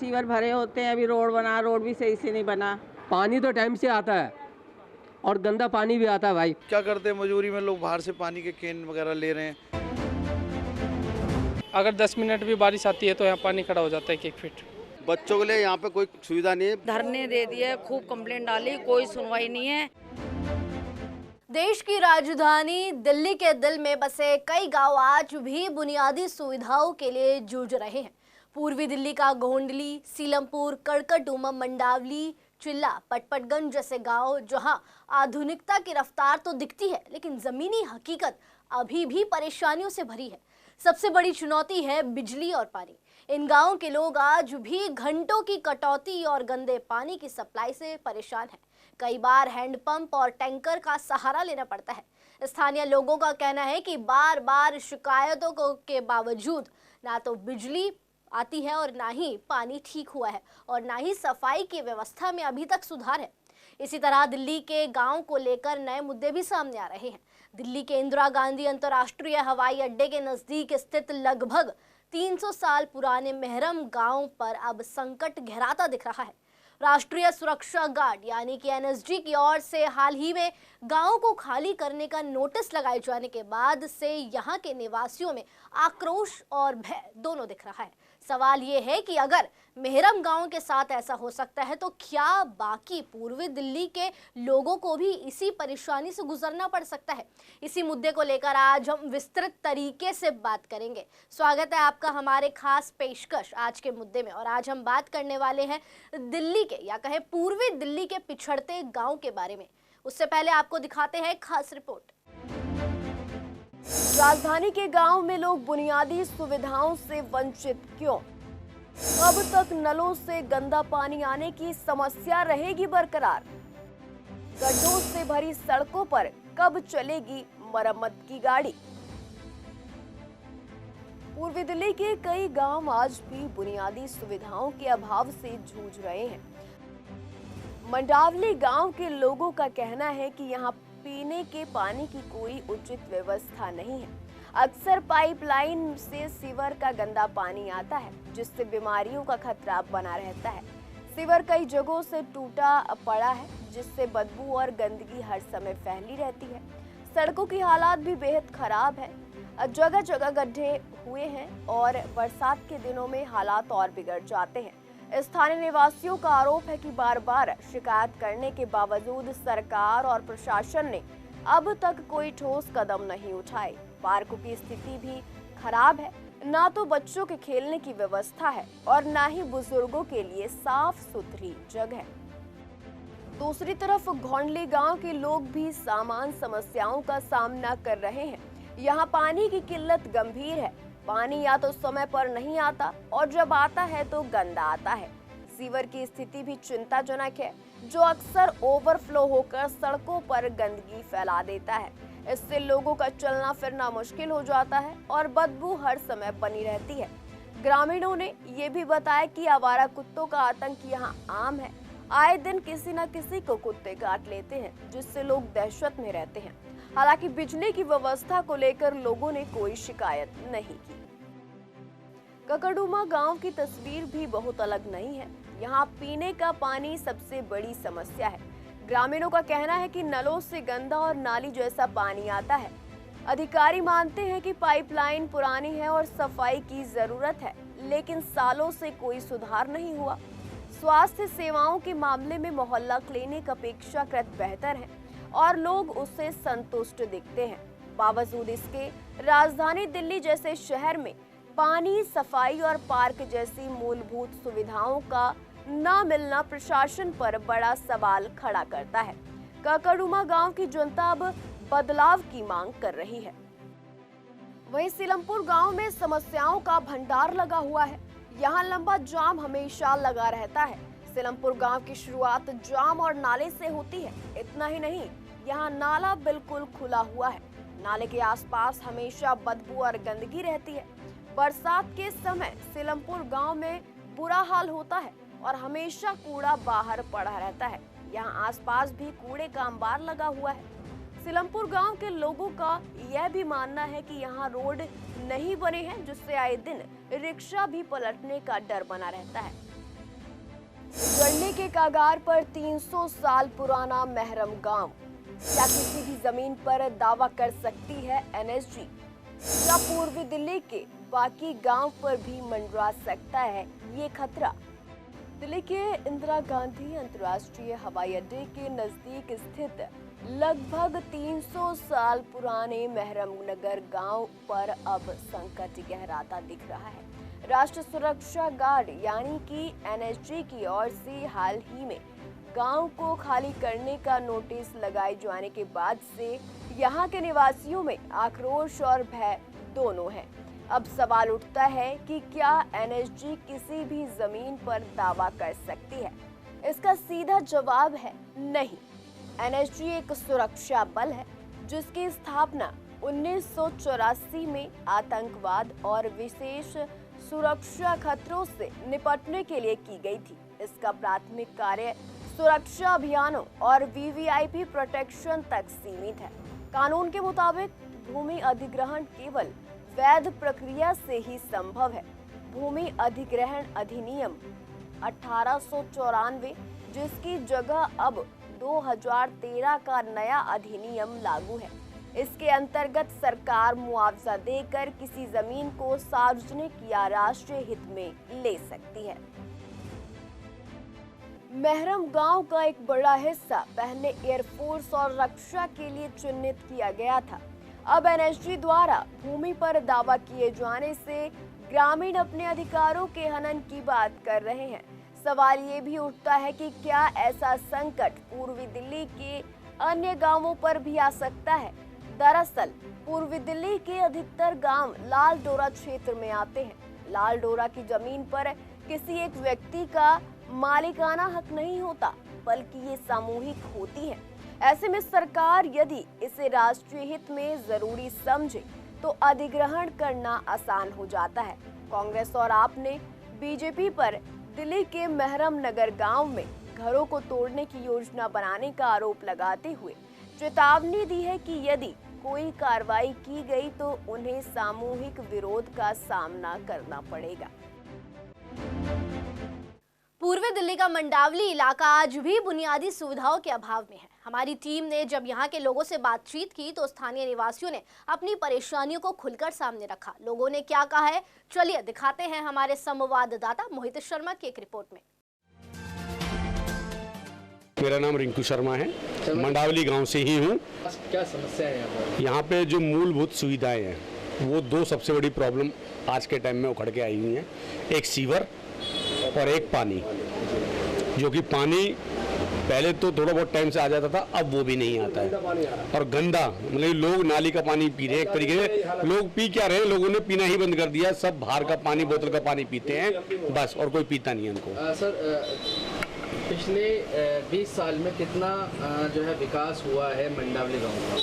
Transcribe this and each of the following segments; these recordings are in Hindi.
सीवर भरे होते हैं, अभी रोड भी सही से नहीं बना। पानी तो टाइम से आता है और गंदा पानी भी आता है भाई। क्या करते हैं, मजबूरी में लोग बाहर से पानी के कैन वगैरह ले रहे हैं। अगर 10 मिनट भी बारिश आती है तो यहाँ पानी खड़ा हो जाता है 1 फीट। बच्चों के लिए यहाँ पे कोई सुविधा नहीं है। धरने दे दिए, खूब कंप्लेंट डाली, कोई सुनवाई नहीं है। देश की राजधानी दिल्ली के दिल में बसे कई गांव आज भी बुनियादी सुविधाओं के लिए जूझ रहे हैं। पूर्वी दिल्ली का गोंडली, सीलमपुर, कड़कड़डूमा, मंडावली, चिल्ला, पटपटगंज जैसे गांव जहां आधुनिकता की रफ्तार तो दिखती है, लेकिन जमीनी हकीकत अभी भी परेशानियों से भरी है। सबसे बड़ी चुनौती है बिजली और पानी। इन गांवों के लोग आज भी घंटों की कटौती और गंदे पानी की सप्लाई से परेशान हैं। कई बार हैंडपंप और टैंकर का सहारा लेना पड़ता है। स्थानीय लोगों का कहना है कि बार बार शिकायतों के बावजूद ना तो बिजली आती है और ना ही पानी ठीक हुआ है और ना ही सफाई की व्यवस्था में अभी तक सुधार है। इसी तरह दिल्ली के गांव को लेकर नए मुद्दे भी सामने आ रहे हैं। दिल्ली के इंदिरा गांधी अंतर्राष्ट्रीय हवाई अड्डे के नजदीक स्थित लगभग 300 साल पुराने मेहरम गांव पर अब संकट गहराता दिख रहा है। राष्ट्रीय सुरक्षा गार्ड यानी कि एनएसजी की ओर से हाल ही में गांव को खाली करने का नोटिस लगाए जाने के बाद से यहां के निवासियों में आक्रोश और भय दोनों दिख रहा है। सवाल ये है कि अगर मेहरम गांव के साथ ऐसा हो सकता है तो क्या बाकी पूर्वी दिल्ली के लोगों को भी इसी परेशानी से गुजरना पड़ सकता है? इसी मुद्दे को लेकर आज हम विस्तृत तरीके से बात करेंगे। स्वागत है आपका हमारे खास पेशकश आज के मुद्दे में। और आज हम बात करने वाले हैं दिल्ली के या कहे पूर्वी दिल्ली के पिछड़ते गाँव के बारे में। उससे पहले आपको दिखाते हैं खास रिपोर्ट। राजधानी के गांव में लोग बुनियादी सुविधाओं से वंचित क्यों? अब तक नलों से गंदा पानी आने की समस्या रहेगी बरकरार? गड्ढों से भरी सड़कों पर कब चलेगी मरम्मत की गाड़ी? पूर्वी दिल्ली के कई गांव आज भी बुनियादी सुविधाओं के अभाव से जूझ रहे हैं। मंडावली गांव के लोगों का कहना है कि यहाँ पीने के पानी की कोई उचित व्यवस्था नहीं है। अक्सर पाइपलाइन से सीवर का गंदा पानी आता है, जिससे बीमारियों का खतरा बना रहता है। सीवर कई जगहों से टूटा पड़ा है, जिससे बदबू और गंदगी हर समय फैली रहती है। सड़कों की हालात भी बेहद खराब है, जगह जगह गड्ढे हुए हैं और बरसात के दिनों में हालात और बिगड़ जाते हैं। स्थानीय निवासियों का आरोप है कि बार बार शिकायत करने के बावजूद सरकार और प्रशासन ने अब तक कोई ठोस कदम नहीं उठाए। पार्कों की स्थिति भी खराब है, ना तो बच्चों के खेलने की व्यवस्था है और ना ही बुजुर्गों के लिए साफ सुथरी जगह। दूसरी तरफ घोंडली गांव के लोग भी समान समस्याओं का सामना कर रहे हैं। यहाँ पानी की किल्लत गंभीर है। पानी या तो समय पर नहीं आता और जब आता है तो गंदा आता है। सीवर की स्थिति भी चिंताजनक है, जो अक्सर ओवरफ्लो होकर सड़कों पर गंदगी फैला देता है। इससे लोगों का चलना फिरना मुश्किल हो जाता है और बदबू हर समय बनी रहती है। ग्रामीणों ने ये भी बताया कि आवारा कुत्तों का आतंक यहाँ आम है। आए दिन किसी न किसी को कुत्ते काट लेते हैं, जिससे लोग दहशत में रहते हैं। हालांकि बिजली की व्यवस्था को लेकर लोगों ने कोई शिकायत नहीं की। कड़कड़डूमा गांव की तस्वीर भी बहुत अलग नहीं है। यहाँ पीने का पानी सबसे बड़ी समस्या है। ग्रामीणों का कहना है कि नलों से गंदा और नाली जैसा पानी आता है। अधिकारी मानते हैं कि पाइपलाइन पुरानी है और सफाई की जरूरत है, लेकिन सालों से कोई सुधार नहीं हुआ। स्वास्थ्य सेवाओं के मामले में मोहल्ला क्लिनिक अपेक्षाकृत बेहतर है और लोग उससे संतुष्ट दिखते हैं। बावजूद इसके राजधानी दिल्ली जैसे शहर में पानी, सफाई और पार्क जैसी मूलभूत सुविधाओं का न मिलना प्रशासन पर बड़ा सवाल खड़ा करता है। कड़कड़डूमा गांव की जनता अब बदलाव की मांग कर रही है। वहीं सीलमपुर गांव में समस्याओं का भंडार लगा हुआ है। यहाँ लंबा जाम हमेशा लगा रहता है। सीलमपुर गांव की शुरुआत जाम और नाले से होती है। इतना ही नहीं, यहाँ नाला बिल्कुल खुला हुआ है। नाले के आसपास हमेशा बदबू और गंदगी रहती है। बरसात के समय सीलमपुर गांव में बुरा हाल होता है और हमेशा कूड़ा बाहर पड़ा रहता है। यहाँ आसपास भी कूड़े का अंबार लगा हुआ है। सीलमपुर गांव के लोगों का यह भी मानना है कि यहाँ रोड नहीं बने हैं, जिससे आए दिन रिक्शा भी पलटने का डर बना रहता है। जलने के कागार पर 300 साल पुराना महरम गांव। क्या किसी भी जमीन पर दावा कर सकती है एनएसजी? क्या पूर्वी दिल्ली के बाकी गांव पर भी मंडरा सकता है ये खतरा? दिल्ली के इंदिरा गांधी अंतर्राष्ट्रीय हवाई अड्डे के नजदीक स्थित लगभग 300 साल पुराने महरम नगर गांव पर अब संकट गहराता दिख रहा है। राष्ट्रीय सुरक्षा गार्ड यानी कि एनएसजी की ओर से हाल ही में गांव को खाली करने का नोटिस लगाए जाने के बाद से यहां के निवासियों में आक्रोश और भय दोनों है। अब सवाल उठता है कि क्या एनएसजी किसी भी जमीन पर दावा कर सकती है? इसका सीधा जवाब है नहीं। एनएसजी एक सुरक्षा बल है जिसकी स्थापना 1984 में आतंकवाद और विशेष सुरक्षा खतरों से निपटने के लिए की गई थी। इसका प्राथमिक कार्य सुरक्षा अभियानों और वीवीआईपी प्रोटेक्शन तक सीमित है। कानून के मुताबिक भूमि अधिग्रहण केवल वैध प्रक्रिया से ही संभव है। भूमि अधिग्रहण अधिनियम 1894 जिसकी जगह अब 2013 का नया अधिनियम लागू है। इसके अंतर्गत सरकार मुआवजा देकर किसी जमीन को सार्वजनिक या राष्ट्रीय हित में ले सकती है। महरम गांव का एक बड़ा हिस्सा पहले एयरफोर्स और रक्षा के लिए चिन्हित किया गया था। अब एनएसजी द्वारा भूमि पर दावा किए जाने से ग्रामीण अपने अधिकारों के हनन की बात कर रहे हैं। सवाल ये भी उठता है कि क्या ऐसा संकट पूर्वी दिल्ली के अन्य गांवों पर भी आ सकता है? दरअसल पूर्वी दिल्ली के अधिकतर गांव लाल डोरा क्षेत्र में आते हैं। लाल डोरा की जमीन पर किसी एक व्यक्ति का मालिकाना हक नहीं होता, बल्कि ये सामूहिक होती है। ऐसे में सरकार यदि इसे राष्ट्रीय हित में जरूरी समझे तो अधिग्रहण करना आसान हो जाता है। कांग्रेस और आप ने बीजेपी पर दिल्ली के महरम नगर गांव में घरों को तोड़ने की योजना बनाने का आरोप लगाते हुए चेतावनी दी है कि यदि कोई कार्रवाई की गई तो उन्हें सामूहिक विरोध का सामना करना पड़ेगा। पूर्वी दिल्ली का मंडावली इलाका आज भी बुनियादी सुविधाओं के अभाव में है। हमारी टीम ने जब यहाँ के लोगों से बातचीत की तो स्थानीय निवासियों ने अपनी परेशानियों को खुलकर सामने रखा। लोगों ने क्या कहा है, चलिए दिखाते हैं हमारे संवाददाता मोहित शर्मा की एक रिपोर्ट में। मेरा नाम रिंकू शर्मा है, मंडावली गांव से ही हूँ। क्या समस्या है यहाँ पे जो मूलभूत सुविधाएं हैं वो दो सबसे बड़ी प्रॉब्लम आज के टाइम में उखड़ के आई हुई हैं। एक सीवर और एक पानी, जो कि पानी पहले तो थोड़ा बहुत टाइम से आ जाता था, अब वो भी नहीं आता है। और गंदा, मतलब लोग नाली का पानी पी रहे हैं। एक तरीके से लोग पी क्या रहे हैं, लोगों ने पीना ही बंद कर दिया। सब बाहर का पानी, बोतल का पानी पीते हैं बस, और कोई पीता नहीं है उनको। सर, पिछले 20 साल में कितना जो है विकास हुआ है मंडावली गांव का?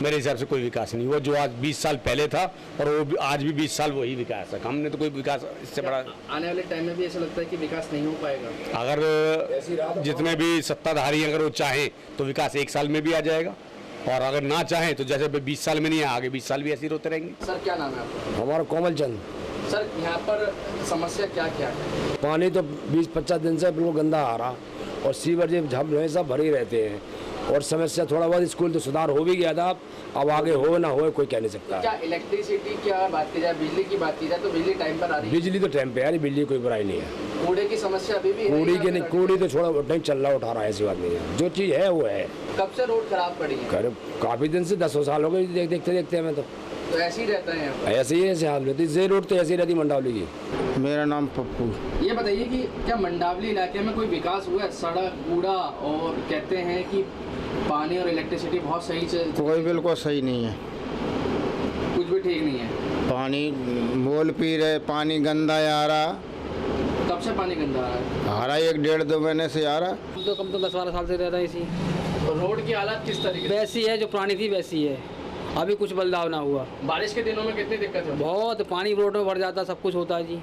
मेरे हिसाब से कोई विकास नहीं हुआ। जो आज 20 साल पहले था और वो आज भी 20 साल वही विकास है। हमने तो कोई विकास इससे बड़ा आने वाले टाइम में भी ऐसा लगता है कि विकास नहीं हो पाएगा? अगर जितने भी सत्ताधारी अगर वो चाहें तो विकास 1 साल में भी आ जाएगा, और अगर ना चाहें तो जैसे 20 साल में नहीं है, आगे 20 साल भी ऐसे ही रोते रहेंगे। सर, क्या नाम है आपका? हमारा कोमल चंद। सर, यहाँ पर समस्या क्या क्या है? पानी तो 20-25 दिन से बिल्कुल गंदा आ रहा, और सीवर जो झब रहे सब भरे रहते हैं। और समस्या थोड़ा बहुत स्कूल तो सुधार हो भी गया था, अब आगे हो ना हो कोई कह नहीं सकता। क्या इलेक्ट्रिसिटी की बात की जाए, बिजली की बात की जाए तो बिजली टाइम पर आ रही है? बिजली तो टाइम पे आ रही, बिजली कोई बुराई नहीं है। कूड़े की समस्या अभी भी? कूड़ी तो थोड़ा टाइम चल रहा, उठा रहा है, ऐसी बात नहीं है। जो चीज़ है वो है। कब से रोड खराब पड़ी है? काफी दिन से 10 साल हो गए देखते देखते हमें। तो ऐसे ही रहता है यहाँ पर? ऐसे ही ऐसे हाल रहती है। रोड तो ऐसी रहती मंडावली की। मेरा नाम पप्पू। ये बताइए कि क्या मंडावली इलाके में कोई विकास हुआ है? सड़क, कूड़ा, और कहते हैं कि पानी और इलेक्ट्रिसिटी बहुत सही से? कोई बिल्कुल सही नहीं है, कुछ भी ठीक नहीं है। पानी मोल पी रहे, पानी गंदा आ रहा। कब से पानी गंदा आ रहा है? आ रहा 1-1.5-2 महीने से आ रहा। तो कम तो 10-12 साल से रह रहे हैं इसी। रोड की हालत किस तरीके? वैसी है जो पुरानी थी वैसी है, अभी कुछ बदलाव ना हुआ। बारिश के दिनों में कितनी दिक्कत है? बहुत पानी रोड में भर जाता, सब कुछ होता है जी।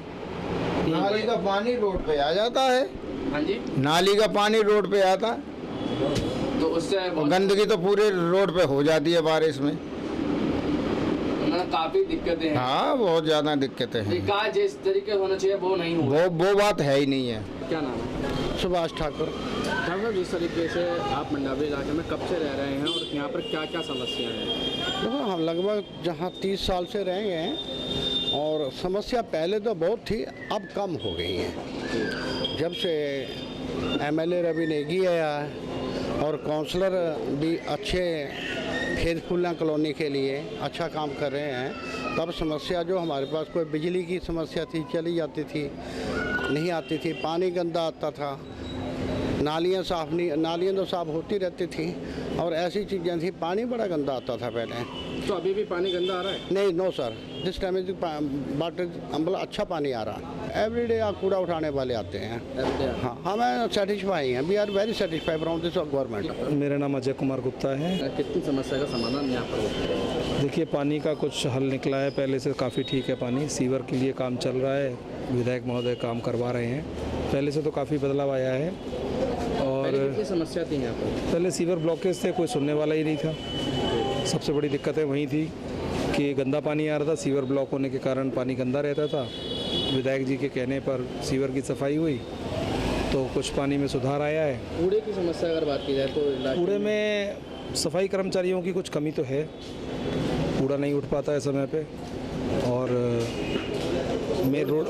नाली का पानी रोड पे आ जाता है। हाँ जी, नाली का पानी रोड पे आता, तो उससे गंदगी तो पूरे रोड पे हो जाती है बारिश में। काफी दिक्कतें हैं। हाँ, बहुत ज्यादा दिक्कतें हैं। विकास जिस तरीके होना चाहिए वो नहीं हुआ। वो बात है ही नहीं है। क्या नाम है? सुभाष ठाकुर। ठाकुर साहब, जिस तरीके से आप मंडावली इलाके में कब से रह रहे हैं और यहाँ पर क्या क्या समस्या है? देखो, हम लगभग जहाँ 30 साल से रहे हैं और समस्या पहले तो बहुत थी, अब कम हो गई है। जब से एमएलए रवि नेगी आया है और काउंसलर भी अच्छे फेथफुल्ला कॉलोनी के लिए अच्छा काम कर रहे हैं, तब समस्या जो हमारे पास कोई बिजली की समस्या थी चली जाती थी, नहीं आती थी, पानी गंदा आता था, नालियाँ साफ नहीं, नालियाँ तो साफ होती रहती थी और ऐसी चीज़ें थी, पानी बड़ा गंदा आता था पहले। तो अभी भी पानी गंदा आ रहा है? नहीं, no sir, this time is water मतलब अच्छा पानी आ रहा है। एवरीडे कूड़ा उठाने वाले आते हैं। हाँ, हमें सेटिस्फाई हैं, we are very satisfied from this government. मेरा नाम अजय कुमार गुप्ता है। कितनी समस्या का समाधान यहाँ पर होता है? देखिए, पानी का कुछ हल निकला है, पहले से काफ़ी ठीक है पानी। सीवर के लिए काम चल रहा है, विधायक महोदय काम करवा रहे हैं, पहले से तो काफ़ी बदलाव आया है। और कितनी समस्या थी यहाँ पर? पहले सीवर ब्लॉकेज थे, कोई सुनने वाला ही नहीं था। सबसे बड़ी दिक्कतें वहीं थी कि गंदा पानी आ रहा था, सीवर ब्लॉक होने के कारण पानी गंदा रहता था। विधायक जी के कहने पर सीवर की सफाई हुई तो कुछ पानी में सुधार आया है। कूड़े की समस्या अगर बात की जाए तो कूड़े में सफाई कर्मचारियों की कुछ कमी तो है, कूड़ा नहीं उठ पाता है समय पे, और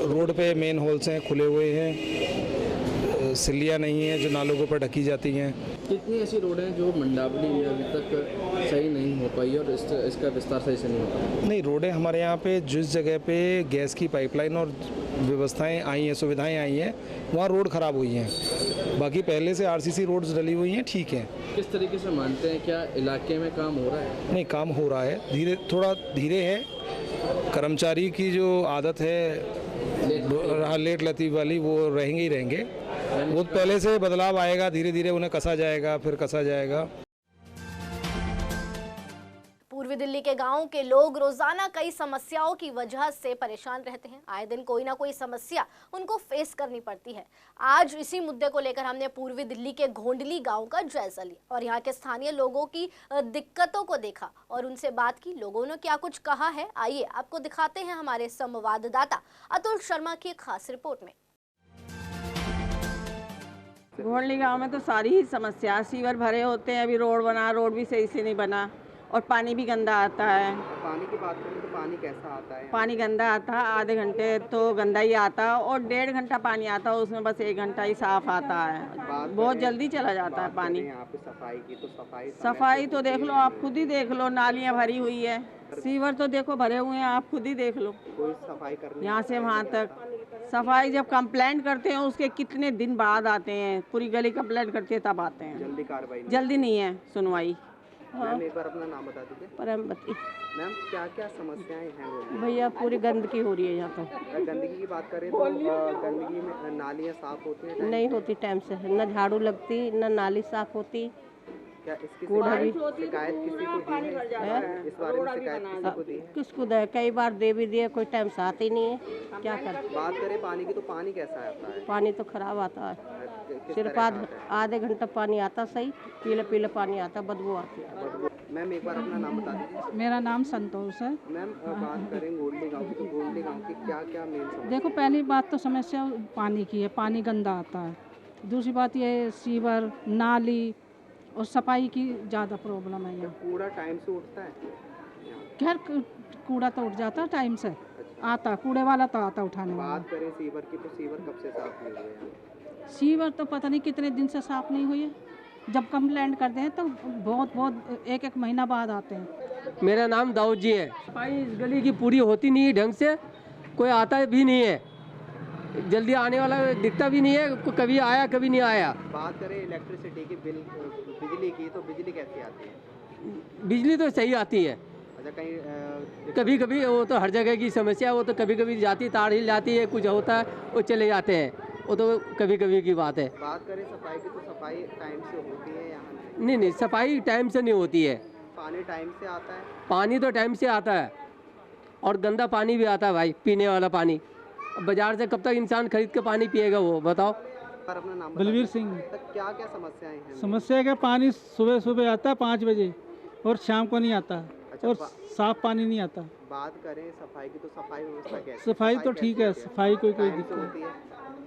रोड पे मेन होल्स हैं, खुले हुए हैं, सिल्लियाँ नहीं हैं जो नालों के ऊपर ढकी जाती हैं। कितनी ऐसी रोड हैं जो मंडावली में अभी तक सही नहीं हो पाई और इसका विस्तार सही से नहीं हो पाया? नहीं, रोडें हमारे यहाँ पे जिस जगह पे गैस की पाइपलाइन और व्यवस्थाएं आई हैं, सुविधाएं आई हैं, वहाँ रोड ख़राब हुई हैं। बाकी पहले से आरसीसी रोड्स डली हुई हैं, ठीक हैं। किस तरीके से मानते हैं, क्या इलाके में काम हो रहा है? नहीं, काम हो रहा है, धीरे, थोड़ा धीरे है। कर्मचारी की जो आदत है लेट लतीफ़ वाली, वो रहेंगे ही रहेंगे। वो पहले से बदलाव आएगा, धीरे धीरे उन्हें कसा जाएगा, फिर कसा जाएगा। पूर्वी दिल्ली के गांवों के लोग रोजाना कई समस्याओं की वजह से परेशान रहते हैं। आए दिन कोई ना कोई समस्या उनको फेस करनी पड़ती है। आज इसी मुद्दे को लेकर हमने पूर्वी दिल्ली के घोंडली गांव का जायजा लिया और यहाँ के स्थानीय लोगों की दिक्कतों को देखा और उनसे बात की। लोगों ने क्या कुछ कहा है, आइए आपको दिखाते हैं हमारे संवाददाता अतुल शर्मा की खास रिपोर्ट में। घोंडली गांव में तो सारी ही समस्या, सीवर भरे होते हैं, अभी रोड बना, रोड भी सही से नहीं बना और पानी भी गंदा आता है। पानी की बात करें तो पानी कैसा आता है? पानी गंदा आता है, आधे घंटे तो गंदा ही आता है और 1.5 घंटा पानी आता है, उसमें बस 1 घंटा ही साफ आता है। बहुत जल्दी चला जाता है पानी। यहाँ पे सफाई की तो सफाई तो देख लो, आप खुद ही देख लो, नालियाँ भरी हुई है, सीवर तो देखो भरे हुए हैं, आप खुद ही देख लो। कोई सफाई करने यहाँ से वहाँ तक सफाई जब कंप्लेंट करते हैं उसके कितने दिन बाद आते हैं, पूरी गली कंप्लेंट करते हैं तब आते हैं। जल्दी कार्रवाई जल्दी नहीं है सुनवाई। मैम, एक बार अपना नाम बता दीजिए। परमवती। मैम, क्या क्या समस्याएं हैं? भैया पूरी गंदगी हो रही है यहाँ पर। गंदगी की बात करें तो गंदगी में नालियाँ साफ होती हैं? नहीं होती टाइम से, न झाड़ू लगती, न नाली साफ होती। क्या इसकी कूड़ा भी शिकायत किसी को दी है? इस बारे में शिकायत किसी को दी है? किसको दे, कई बार दे भी दिए, कोई टाइम से आते ही नहीं है, क्या कर। बात करें पानी की तो पानी कैसा आता है? पानी तो खराब आता है, सिर्फ आधे घंटा पानी आता सही, पीला पीला पानी आता, बदबू आती है। मैम, एक बार अपना नाम बता दीजिए। मेरा नाम संतोष है। मैम, बात करें घोंडली गांव की तो घोंडली गांव की क्या क्या मेन समस्या? देखो, पहली बात तो समस्या पानी की है, पानी गंदा आता है। दूसरी बात ये है सीवर, नाली और सफाई की ज़्यादा प्रॉब्लम है यहाँ। कूड़ा टाइम से उठता है? खैर, कूड़ा तो उठ जाता है टाइम से, आता कूड़े वाला तो आता उठाने वाला। बात करें सीवर की तो सीवर कब से साफ नहीं हुए हैं? सीवर तो पता नहीं कितने दिन से साफ नहीं हुई है। जब कंप्लेंट करते हैं तो बहुत एक महीना बाद आते हैं। मेरा नाम दाऊद जी है। सफाई इस गली की पूरी होती नहीं है ढंग से, कोई आता भी नहीं है, जल्दी आने वाला दिखता भी नहीं है, कभी आया कभी नहीं आया। बात करें इलेक्ट्रिसिटी की बिजली की तो बिजली कैसी आती है? बिजली तो सही आती है। अच्छा, कहीं कभी कभी वो तो हर जगह की समस्या, वो तो कभी कभी जाती, तार हिल जाती है, कुछ होता है वो चले जाते हैं, वो तो कभी कभी की बात है। बात करें सफाई की तो सफाई टाइम से होती है यहाँ? नहीं, सफाई टाइम से नहीं होती है। पानी टाइम से आता है? पानी तो टाइम से आता है और गंदा पानी भी आता है भाई, पीने वाला पानी। बाजार से कब तक इंसान खरीद के पानी पिएगा, वो बताओ। अपना नाम? बलवीर सिंह। क्या क्या समस्याएं हैं? समस्या है कि पानी सुबह सुबह आता है 5 बजे और शाम को नहीं आता। और साफ पानी नहीं आता। बात करें सफाई की तो सफाई व्यवस्था कैसी? सफाई तो ठीक है, सफाई कोई दिक्कत नहीं।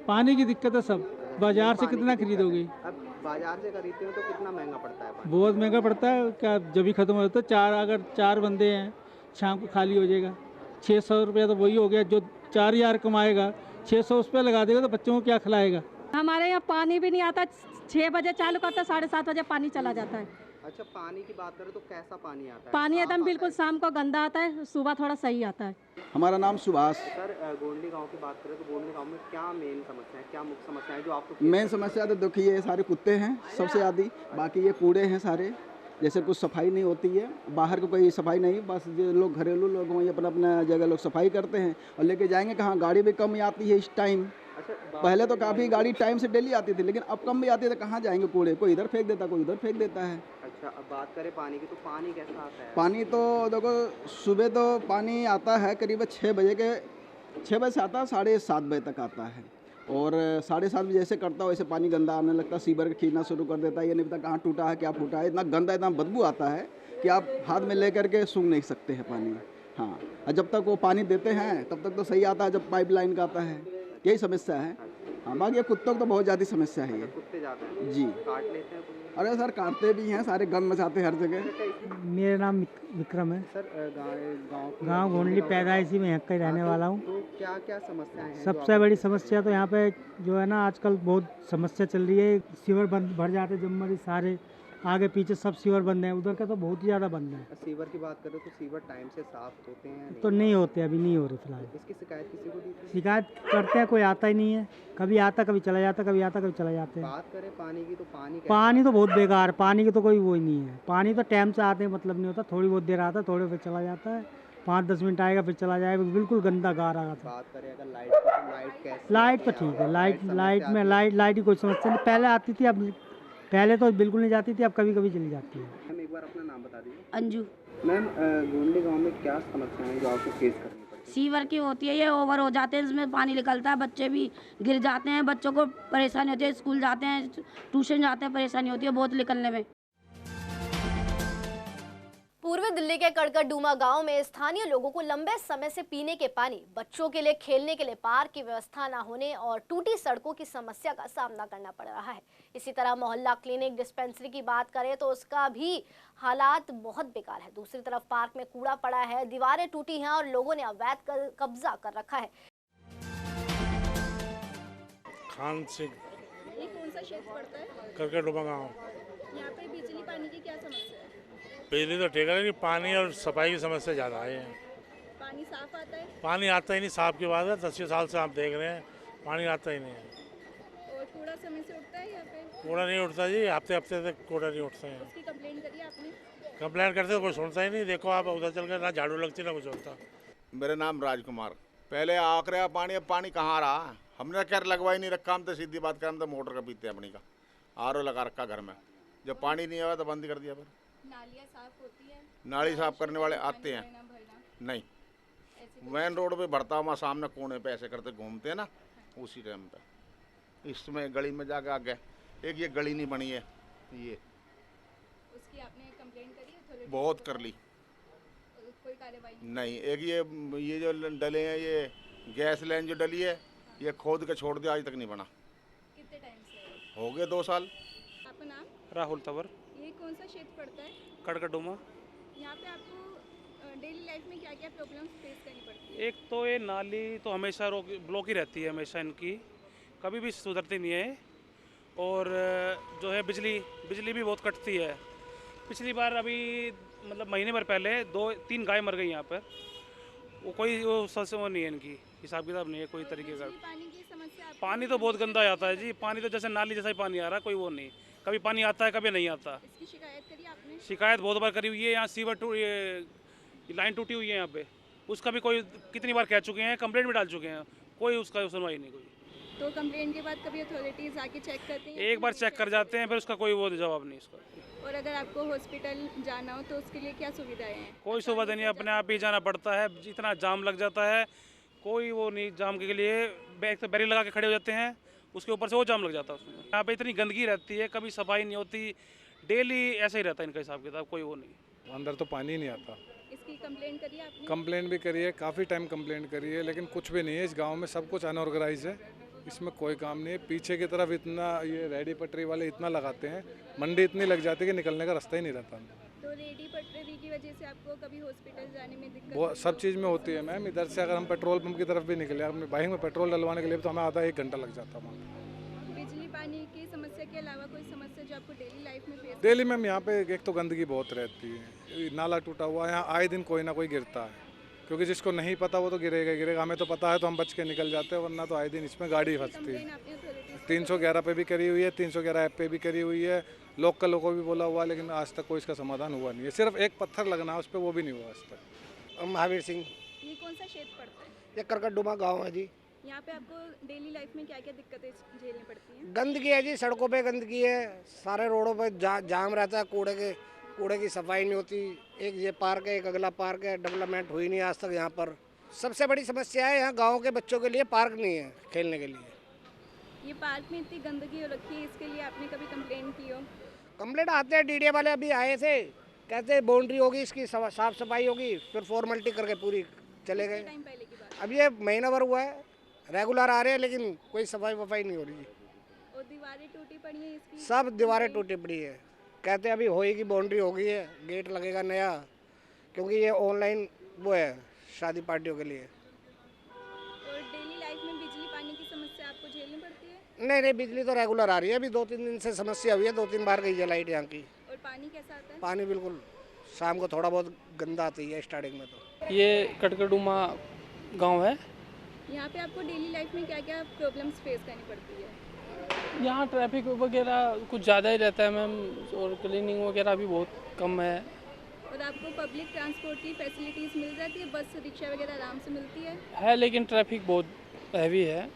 पानी की दिक्कत है सब, बाजार से कितना खरीदोगे? अब बाजार से खरीदते हो तो कितना महंगा पड़ता है पानी? बहुत महंगा पड़ता है, क्या जब भी खत्म हो जाता है। अगर 4 बंदे हैं शाम को खाली हो जाएगा, 600 रुपया तो वही हो गया। जो 4000 कमाएगा 600 उस पर लगा देगा तो बच्चों को क्या खिलाएगा? हमारे यहाँ पानी भी नहीं आता, 6 बजे चालू करता है, 7:30 बजे पानी चला जाता है। अच्छा, पानी की बात करें तो कैसा पानी आता है? पानी एकदम बिल्कुल शाम को गंदा आता है, सुबह थोड़ा सही आता है। हमारा नाम सुभाष। सर, गोंडली गांव की बात करें तो गोंडली गांव में क्या मेन समस्या है, क्या मुख्य समस्या है जो आपको? मेन समस्या तो देखिए ये सारे कुत्ते हैं सबसे ज़्यादा, बाकी ये कूड़े हैं सारे, जैसे कुछ सफाई नहीं होती है, बाहर को कोई सफाई नहीं, बस जो लोग घरेलू लोग वहीं अपना अपना जगह लोग सफाई करते हैं और लेके जाएंगे कहाँ। गाड़ी भी कम आती है इस टाइम। पहले तो काफ़ी गाड़ी टाइम से डेली आती थी, लेकिन अब कम भी आती है तो कहाँ जाएंगे कूड़े? कोई इधर फेंक देता, कोई उधर फेंक देता है। अच्छा, अब बात करें पानी की तो पानी कैसा आता है? पानी तो देखो सुबह तो पानी आता है करीब 6 बजे से आता है, 7:30 बजे तक आता है, और 7:30 बजे जैसे करता है वैसे पानी गंदा आने लगता है, सीवर खींचना शुरू कर देता है। ये नहीं पता कहाँ टूटा है क्या फूटा है, इतना गंदा इतना बदबू आता है कि आप हाथ में ले करके सूंघ नहीं सकते हैं पानी। हाँ, और जब तक वो पानी देते हैं तब तक तो सही आता है, जब पाइपलाइन का आता है यही समस्या है। हाँ, बाकी कुत्तों की तो बहुत ज़्यादा समस्या है ये। कुत्ते जाते हैं जी, काट लेते हैं? अरे सर काटते भी हैं, सारे गंद मचाते हर जगह। मेरा नाम विक्रम है। सर, गांव गोंडली पैदाइशी में यहाँ का ही रहने वाला हूँ। तो क्या क्या समस्याएं हैं? सबसे बड़ी समस्या तो यहाँ पे जो है ना, आजकल बहुत समस्या चल रही है। सीवर बंद भर जाते जम्मरी, सारे आगे पीछे सब सीवर बंद हैं, उधर का तो बहुत ही ज़्यादा बंद है। सीवर की बात करें तो सीवर टाइम से साफ होते हैं? तो नहीं होते, अभी नहीं हो रहे फिलहाल। इसकी शिकायत किसी को दी थी? शिकायत करते हैं, कोई आता ही नहीं है। कभी आता कभी चला जाता, कभी आता कभी चला जाते हैं। बात करें पानी की तो पानी तो बहुत बेकार, पानी की तो कोई वो ही नहीं है। पानी तो टाइम से आते हैं, मतलब नहीं होता, थोड़ी बहुत देर आता है, थोड़े फिर चला जाता है, 5-10 मिनट आएगा फिर चला जाएगा, बिल्कुल गंदा गार आ जाता है। बात करें अगर लाइट की तो लाइट कैसी? लाइट तो ठीक है, लाइट की कोई समस्या नहीं। पहले आती थी, अब पहले तो बिल्कुल नहीं जाती थी, अब कभी कभी चली जाती है। मैम, एक बार अपना नाम बता दीजिए। अंजू। मैम, गोंडली गांव में क्या समस्याएं हैं जो आपको फेस करनी पड़ती है? सीवर की होती है, ये ओवर हो जाते हैं, इसमें पानी निकलता है, बच्चे भी गिर जाते हैं, बच्चों को परेशानी होती है, स्कूल जाते हैं, ट्यूशन जाते हैं, परेशानी होती है बहुत निकलने में। पूर्वी दिल्ली के कड़कड़डूमा गांव में स्थानीय लोगों को लंबे समय से पीने के पानी, बच्चों के लिए खेलने के लिए पार्क की व्यवस्था न होने और टूटी सड़कों की समस्या का सामना करना पड़ रहा है। इसी तरह मोहल्ला क्लिनिक डिस्पेंसरी की बात करें तो उसका भी हालात बहुत बेकार है। दूसरी तरफ पार्क में कूड़ा पड़ा है, दीवारें टूटी हैं और लोगों ने अवैध कब्जा कर रखा है। खान सिंह। ये कौन सा क्षेत्र पड़ता है? कड़कड़डूमा गाँव। यहाँ पे बिजली पानी की क्या समस्या है? बिजली तो ठीक है, लेकिन पानी और सफाई की समस्या ज़्यादा है। पानी साफ आता है? पानी आता ही नहीं, साफ की बात है, 10 साल से आप देख रहे हैं पानी आता ही नहीं है। और कूड़ा समय से उठता है यहाँ पे? कूड़ा नहीं उठता जी, हफ्ते हफ्ते तक कूड़ा नहीं उठता है। उसकी कंप्लेंट करी आपने? कंप्लेंट करते तो कोई सुनता ही नहीं। देखो आप उधर चल कर, ना झाड़ू लगती ना कुछ होता। मेरा नाम राजकुमार। पहले आकर रहा पानी, अब पानी कहाँ रहा? हमने क्या लगवाई नहीं रखा, हम तो सीधी बात कर, हम तो मोटर का पीते हैं अपनी का, RO लगा रखा घर में। जब पानी नहीं आया तो बंद कर दिया। फिर नालियाँ साफ होती है? नाली साफ करने वाले आते हैं? नहीं, मेन रोड पे भरता हुआ सामने कोने पे ऐसे करते घूमते हैं ना, उसी टाइम पे। इसमें गली में जाके आ गए, एक ये गली नहीं बनी है, ये उसकी आपने कंप्लेंट करी? बहुत कर ली, कोई कार्रवाई नहीं। एक ये जो डले हैं, ये गैस लाइन जो डली है, ये खोद के छोड़ दिया, आज तक नहीं बना। कितने टाइम से? हो गए 2 साल। आपका नाम? राहुल तंवर। ये कौन सा क्षेत्र पड़ता है? कड़कड़डूमा। यहाँ पे आपको डेली लाइफ में क्या क्या प्रॉब्लम्स फेस करनी पड़ती है? एक तो ये नाली तो हमेशा ब्लॉक ही रहती है, हमेशा इनकी कभी भी सुधरती नहीं है। और जो है बिजली भी बहुत कटती है। पिछली बार अभी मतलब महीने भर पहले 2-3 गाय मर गई यहाँ पर। वो वो नहीं है, इनकी हिसाब किताब नहीं है कोई तरीके का। पानी तो बहुत गंदा आता है जी, पानी तो जैसे नाली जैसा ही पानी आ रहा है, कोई वो नहीं। कभी पानी आता है, कभी नहीं आता। इसकी शिकायत करी आपने? शिकायत बहुत बार करी हुई है। यहाँ सीवर लाइन टूटी हुई है यहाँ पे, उसका भी कोई कितनी बार कह चुके हैं, कंप्लेंट भी डाल चुके हैं, कोई उसका सुनवाई नहीं कोई। तो कंप्लेंट के बाद कभी अथॉरिटीज आके चेक करती हैं? एक बार चेक कर जाते हैं, फिर उसका कोई वो जवाब नहीं इसका। और अगर आपको हॉस्पिटल जाना हो तो उसके लिए क्या सुविधाएं हैं? कोई सुविधा नहीं, अपने आप ही जाना पड़ता है। इतना जाम लग जाता है, कोई वो नहीं। जाम के लिए बैरियर लगा के खड़े हो जाते हैं, उसके ऊपर से वो जाम लग जाता है उसमें। यहाँ पे इतनी गंदगी रहती है, कभी सफाई नहीं होती, डेली ऐसे ही रहता है इनका हिसाब किताब, कोई वो नहीं। अंदर तो पानी नहीं आता, इसकी कंप्लेंट करी आपने? कंप्लेंट भी करी है, काफ़ी टाइम कंप्लेंट करी है, लेकिन कुछ भी नहीं है। इस गांव में सब कुछ अनऑर्गेनाइज है, इसमें कोई काम नहीं है। पीछे की तरफ इतना ये रेडी पटरी वाले इतना लगाते हैं, मंडी इतनी लग जाती है कि निकलने का रास्ता ही नहीं रहता। तो रेडी पटरी की वजह से आपको कभी हॉस्पिटल जाने में दिक्कत? वो सब चीज़ में होती है मैम। इधर से अगर हम पेट्रोल पंप की तरफ भी निकले, अपने बाइक में पेट्रोल डलवाने के लिए तो हमें आधा 1 घंटा लग जाता है। बिजली पानी की समस्या के अलावा कोई समस्या जो आपको डेली लाइफ में फेस? डेली मैम यहाँ पे एक तो गंदगी बहुत रहती है, नाला टूटा हुआ है, यहाँ आए दिन कोई ना कोई गिरता है, क्योंकि जिसको नहीं पता वो तो गिरेगा गिरेगा। हमें तो पता है तो हम बच के निकल जाते हैं, वरना तो आए दिन इसमें गाड़ी फंसती है। 311 पे भी करी हुई है, 311 ऐप पे भी करी हुई है, लोकलों को भी बोला हुआ है, लेकिन आज तक कोई इसका समाधान हुआ नहीं है। सिर्फ एक पत्थर लगना है उस पर, वो भी नहीं हुआ आज तक। महावीर सिंह। ये कौन सा क्षेत्र पड़ता है? ये करकटडुमा गांव है जी। यहाँ पे आपको डेली लाइफ में क्या क्या दिक्कतें झेलनी पड़ती हैं? गंदगी है जी, सड़कों पे गंदगी है, सारे रोडों पे जाम रहता है, कूड़े की सफाई नहीं होती। एक ये पार्क है, एक अगला पार्क है, डेवलपमेंट हुई नहीं आज तक यहाँ पर। सबसे बड़ी समस्या है यहाँ गाँव के बच्चों के लिए पार्क नहीं है खेलने के लिए। ये पार्क में इतनी गंदगी हो रखी है, इसके लिए आपने कभी कंप्लेंट की हो? कंप्लेंट आते हैं, डीडीए वाले अभी आए थे, कहते हैं बाउंड्री होगी, इसकी साफ सफाई होगी, फिर फॉर्मेलिटी करके पूरी चले गए। अब ये महीना भर हुआ है, रेगुलर आ रहे हैं, लेकिन कोई सफाई वफाई नहीं हो रही। और दीवारें टूटी पड़ी हैं इसकी? सब दीवारें टूटी पड़ी है, कहते हैं अभी होएगी, बाउंड्री हो गई है, गेट लगेगा नया, क्योंकि ये ऑनलाइन वो है शादी पार्टियों के लिए। और डेली लाइफ में बिजली पानी की समस्या आपको झेलनी पड़ती है? नहीं, बिजली तो रेगुलर आ रही है, अभी 2-3 दिन से समस्या हुई है, 2-3 बार गई है लाइट यहाँ की। और पानी कैसा आता है? पानी बिल्कुल शाम को थोड़ा बहुत गंदा आती है स्टार्टिंग में। तो ये कटकड़ुमा गांव है। यहाँ पे आपको डेली लाइफ में क्या क्या प्रॉब्लम्स फेस करनी पड़ती है? यहाँ ट्रैफिक वगैरह कुछ ज़्यादा ही रहता है मैम, और क्लीनिंग वगैरह भी बहुत कम है। और आपको पब्लिक ट्रांसपोर्ट की फैसिलिटीज़ मिल जाती है? बस रिक्शा वगैरह आराम से मिलती है? लेकिन ट्रैफिक बहुत हैवी है।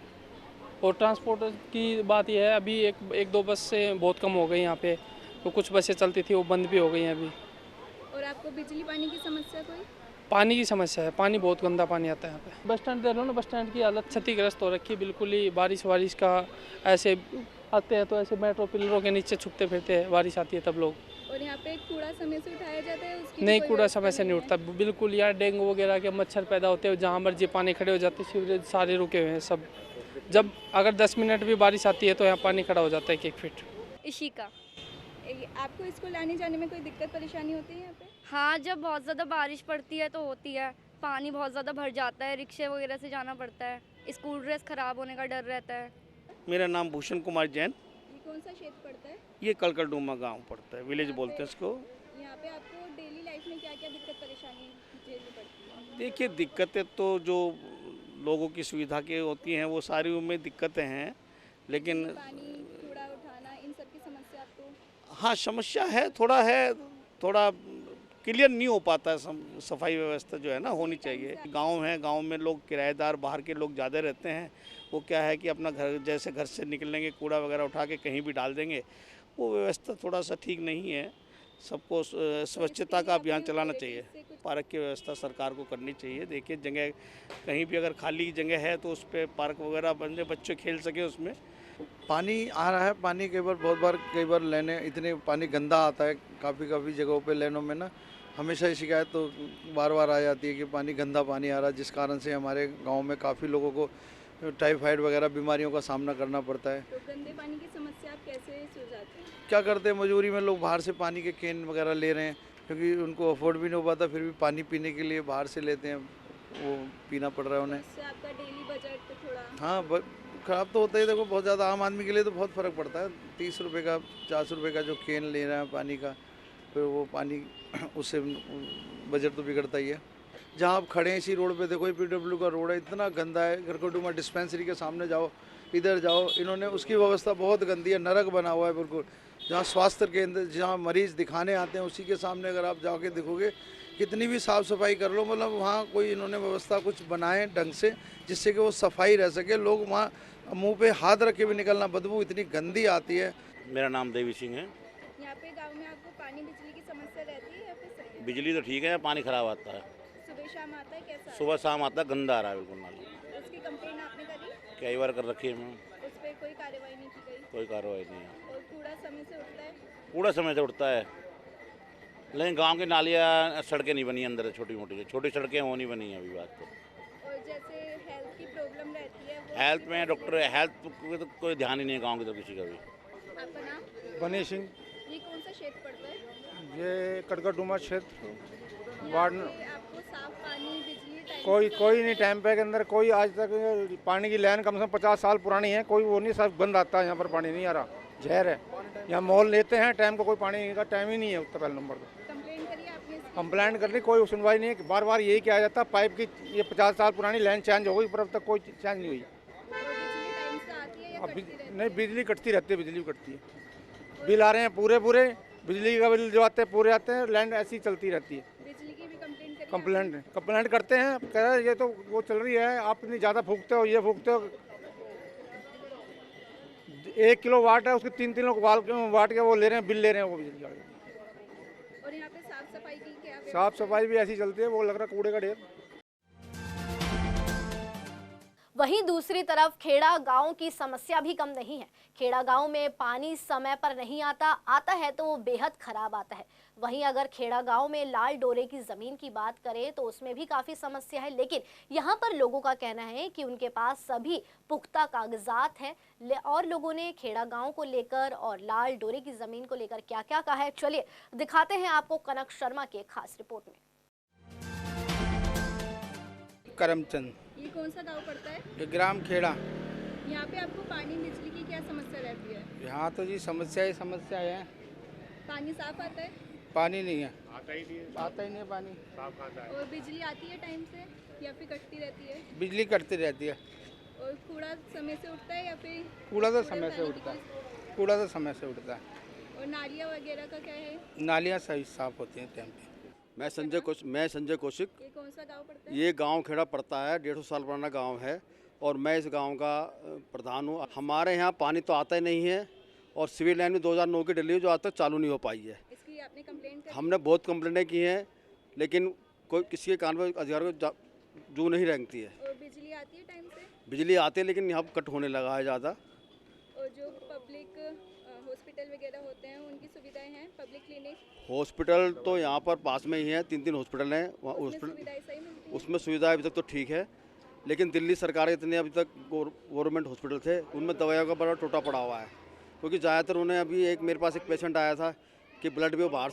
और ट्रांसपोर्ट की बात यह है, अभी एक दो बस से बहुत कम हो गई यहाँ पे, तो कुछ बसें चलती थी वो बंद भी हो गई हैं अभी। और आपको बिजली पानी की समस्या कोई? पानी की समस्या है, पानी बहुत गंदा पानी आता है यहाँ पे। बस स्टैंड देख लो ना, बस स्टैंड की हालत क्षतिग्रस्त हो रखी है बिल्कुल ही। बारिश का ऐसे आते हैं तो ऐसे मेट्रो पिलरों के नीचे छुपते फिरते हैं, बारिश आती है तब लोग। और यहाँ पे कूड़ा समय से उठाया जाता है? उसकी नहीं, कूड़ा समय से नहीं उठता बिल्कुल। यार डेंगू वगैरह के मच्छर पैदा होते हैं, जहाँ मर्जी पानी खड़े हो जाते, सीवरेज सारे रुके हुए हैं सब। जब अगर 10 मिनट भी बारिश आती है तो यहाँ पानी खड़ा हो जाता है 1 फीट। इशिका, आपको स्कूल आने जाने में कोई दिक्कत परेशानी होती है यहाँ पे? हाँ, जब बहुत ज़्यादा बारिश पड़ती है तो होती है, पानी बहुत ज़्यादा भर जाता है, रिक्शे वगैरह से जाना पड़ता है, स्कूल ड्रेस ख़राब होने का डर रहता है। मेरा नाम भूषण कुमार जैन। ये कौन सा क्षेत्र पड़ता है? ये कलकलडूमा गांव पड़ता है, विलेज बोलते हैं इसको। यहाँ पे आपको डेली लाइफ में क्या क्या दिक्कत परेशानी झेलनी पड़ती है? देखिए, दिक्कतें तो जो लोगों की सुविधा के होती हैं वो सारी उनमें दिक्कतें हैं, लेकिन पानी, कूड़ा उठाना, इन सब की समस्या आपको? हाँ, समस्या है, थोड़ा क्लियर नहीं हो पाता है। सफाई व्यवस्था जो है ना होनी चाहिए। गांव है, गांव में लोग किराएदार बाहर के लोग ज़्यादा रहते हैं। वो क्या है कि अपना घर से निकलेंगे, कूड़ा वगैरह उठा के कहीं भी डाल देंगे, वो व्यवस्था थोड़ा सा ठीक नहीं है। सबको स्वच्छता का अभियान चलाना चाहिए। पार्क की व्यवस्था सरकार को करनी चाहिए। देखिए, जगह कहीं भी अगर खाली जगह है तो उस पर पार्क वगैरह बन जाए, बच्चे खेल सके उसमें। पानी आ रहा है, पानी कई बार लेने इतने पानी गंदा आता है, काफ़ी जगहों पे लेनों में ना हमेशा ही शिकायत तो बार आ जाती है कि पानी गंदा पानी आ रहा है, जिस कारण से हमारे गांव में काफ़ी लोगों को टाइफाइड वगैरह बीमारियों का सामना करना पड़ता है। तो गंदे पानी की समस्या आप कैसे सुलझाते हैं? क्या करते हैं, मजबूरी में लोग बाहर से पानी के कैन वगैरह ले रहे हैं, क्योंकि उनको अफोर्ड भी नहीं हो पाता, फिर भी पानी पीने के लिए बाहर से लेते हैं, वो पीना पड़ रहा है उन्हें। इससे आपका डेली बजट तो थोड़ा? हाँ, ख़राब तो होता ही। देखो, बहुत ज़्यादा आम आदमी के लिए तो बहुत फ़र्क पड़ता है। 30 रुपये का 40 रुपये का जो कैन ले रहा है पानी का, फिर वो पानी उससे बजट तो बिगड़ता ही है। जहाँ आप खड़े हैं इसी रोड पे, देखो ये PW का रोड है, इतना गंदा है। करकटडुमा डिस्पेंसरी के सामने जाओ, इधर जाओ, इन्होंने उसकी व्यवस्था बहुत गंदी है, नरक बना हुआ है बिल्कुल। जहाँ स्वास्थ्य केंद्र, जहाँ मरीज़ दिखाने आते हैं, उसी के सामने अगर आप जाके देखोगे, कितनी भी साफ़ सफाई कर लो, मतलब वहाँ कोई इन्होंने व्यवस्था कुछ बनाए ढंग से जिससे कि वो सफाई रह सके। लोग वहाँ मुंह पे हाथ रख के भी निकलना, बदबू इतनी गंदी आती है। मेरा नाम देवी सिंह है। यहाँ पे गांव में आपको पानी बिजली की समस्या रहती है या फिर सही है? बिजली तो ठीक है, पानी खराब आता है, सुबह शाम आता है? कैसा? सुबह शाम आता है, गंदा आ रहा है बिल्कुल नाली। उसकी कंप्लेंट आपने करी? कई बार कर रखी है मैम, उस पर कोई कार्रवाई नहीं की गई? कोई कार्रवाई नहीं है। और कूड़ा समय से उठता है? कूड़ा समय से उठता है, लेकिन गांव की नालियाँ सड़कें नहीं बनी अंदर, छोटी सड़कें वो नहीं बनी हैं अभी बात तो। और जैसे हेल्थ की प्रॉब्लम रहती है वो हेल्थ में डॉक्टर हेल्थ तो कोई ध्यान ही नहीं है गांव की तो किसी का भी। आपका नाम? बनी सिंह, ये कौन सा क्षेत्र पड़ता है? ये कटकटुमा क्षेत्र यहाँ वार्ड। पे आपको साफ पानी, बिजली टाइम कोई नहीं टाइम पे के अंदर, कोई आज तक पानी की लाइन कम से कम 50 साल पुरानी है, कोई वो नहीं, सब बंद आता है यहाँ पर, पानी नहीं आ रहा, जहर है। यहाँ मोल लेते हैं टाइम को, कोई पानी का टाइम ही नहीं है उत्तर पहले नंबर पर। कंप्लेंट करिए आपने? कंप्लेंट कर ली, कोई सुनवाई नहीं है। बार बार यही किया जाता है, पाइप की ये 50 साल पुरानी लाइन चेंज हो गई पर अब तक कोई चेंज नहीं हुई। बिजली टाइम से आती है या कटती रहती है? नहीं, बिजली कटती रहती है, बिजली कटती है। बिल आ रहे हैं पूरे, बिजली का बिल जो आते हैं पूरे आते हैं, लाइन ऐसी चलती रहती है। बिजली की भी कंप्लेंट करिए? कंप्लेंट करते हैं, कह रहे हैं ये तो वो चल रही है, आप इतनी ज़्यादा फूकते हो, ये फूकते हो। 1 किलो वाट है, उसके 3 लोग वाट के वो ले रहे हैं, बिल ले रहे हैं वो बिजली वाले। और यहाँ पे साफ सफाई की क्या व्यवस्था? साफ सफाई भी ऐसी चलती है, वो लग रहा है कूड़े का ढेर। वहीं दूसरी तरफ खेड़ा गांव की समस्या भी कम नहीं है। खेड़ा गांव में पानी समय पर नहीं आता है तो वो बेहद खराब आता है। वहीं अगर खेड़ा गांव में लाल डोरे की ज़मीन की बात करें तो उसमें भी काफ़ी समस्या है, लेकिन यहाँ पर लोगों का कहना है कि उनके पास सभी पुख्ता कागजात हैं। और लोगों ने खेड़ा गांव को लेकर और लाल डोरे की ज़मीन को लेकर क्या क्या कहा है, चलिए दिखाते हैं आपको कनक शर्मा की एक खास रिपोर्ट में। करमचंद, ये कौन सा गांव पड़ता है? ये ग्राम खेड़ा। यहाँ पे आपको पानी, बिजली की क्या समस्या रहती है? यहाँ तो जी समस्या ही समस्या है। पानी साफ आता है? पानी नहीं है, आता ही नहीं है पानी। और बिजली आती है टाइम से या फिर कटती रहती है? बिजली कटती रहती है। और कूड़ा समय से उठता है या फिर? कूड़ा तो समय से उठता है। और नालियाँ वगैरह का क्या है? नालियाँ सही साफ होती हैं टाइम पे। मैं संजय कौशिक। ये कौन सा गांव पड़ता है? ये गांव खेड़ा पड़ता है, 150 साल पुराना गांव है और मैं इस गांव का प्रधान हूँ। हमारे यहाँ पानी तो आता ही नहीं है और सिविल लाइन में 2009 की डली है जो आज तक चालू नहीं हो पाई है। इसकी आपने कंप्लेंट करी? हमने बहुत कंप्लेंटें की हैं लेकिन कोई किसी के कान पर अधिकार को जू नहीं रेंगती है। और बिजली आती है टाइम से? बिजली आती है लेकिन यहाँ कट होने लगा है ज़्यादा। और जो पब्लिक हॉस्पिटल वगैरह होते हैं उनकी सुविधाएं हैं? Public clinic? हॉस्पिटल तो यहाँ पर पास में ही है, 3 हॉस्पिटल हैं। उसमें सुविधाएं अभी तक तो ठीक है, लेकिन दिल्ली सरकार इतने अभी तक गवर्नमेंट हॉस्पिटल थे उनमें दवाइयों का बड़ा टोटा पड़ा हुआ है। क्योंकि ज़्यादातर उन्हें अभी मेरे पास एक पेशेंट आया था कि ब्लड भी वो बाहर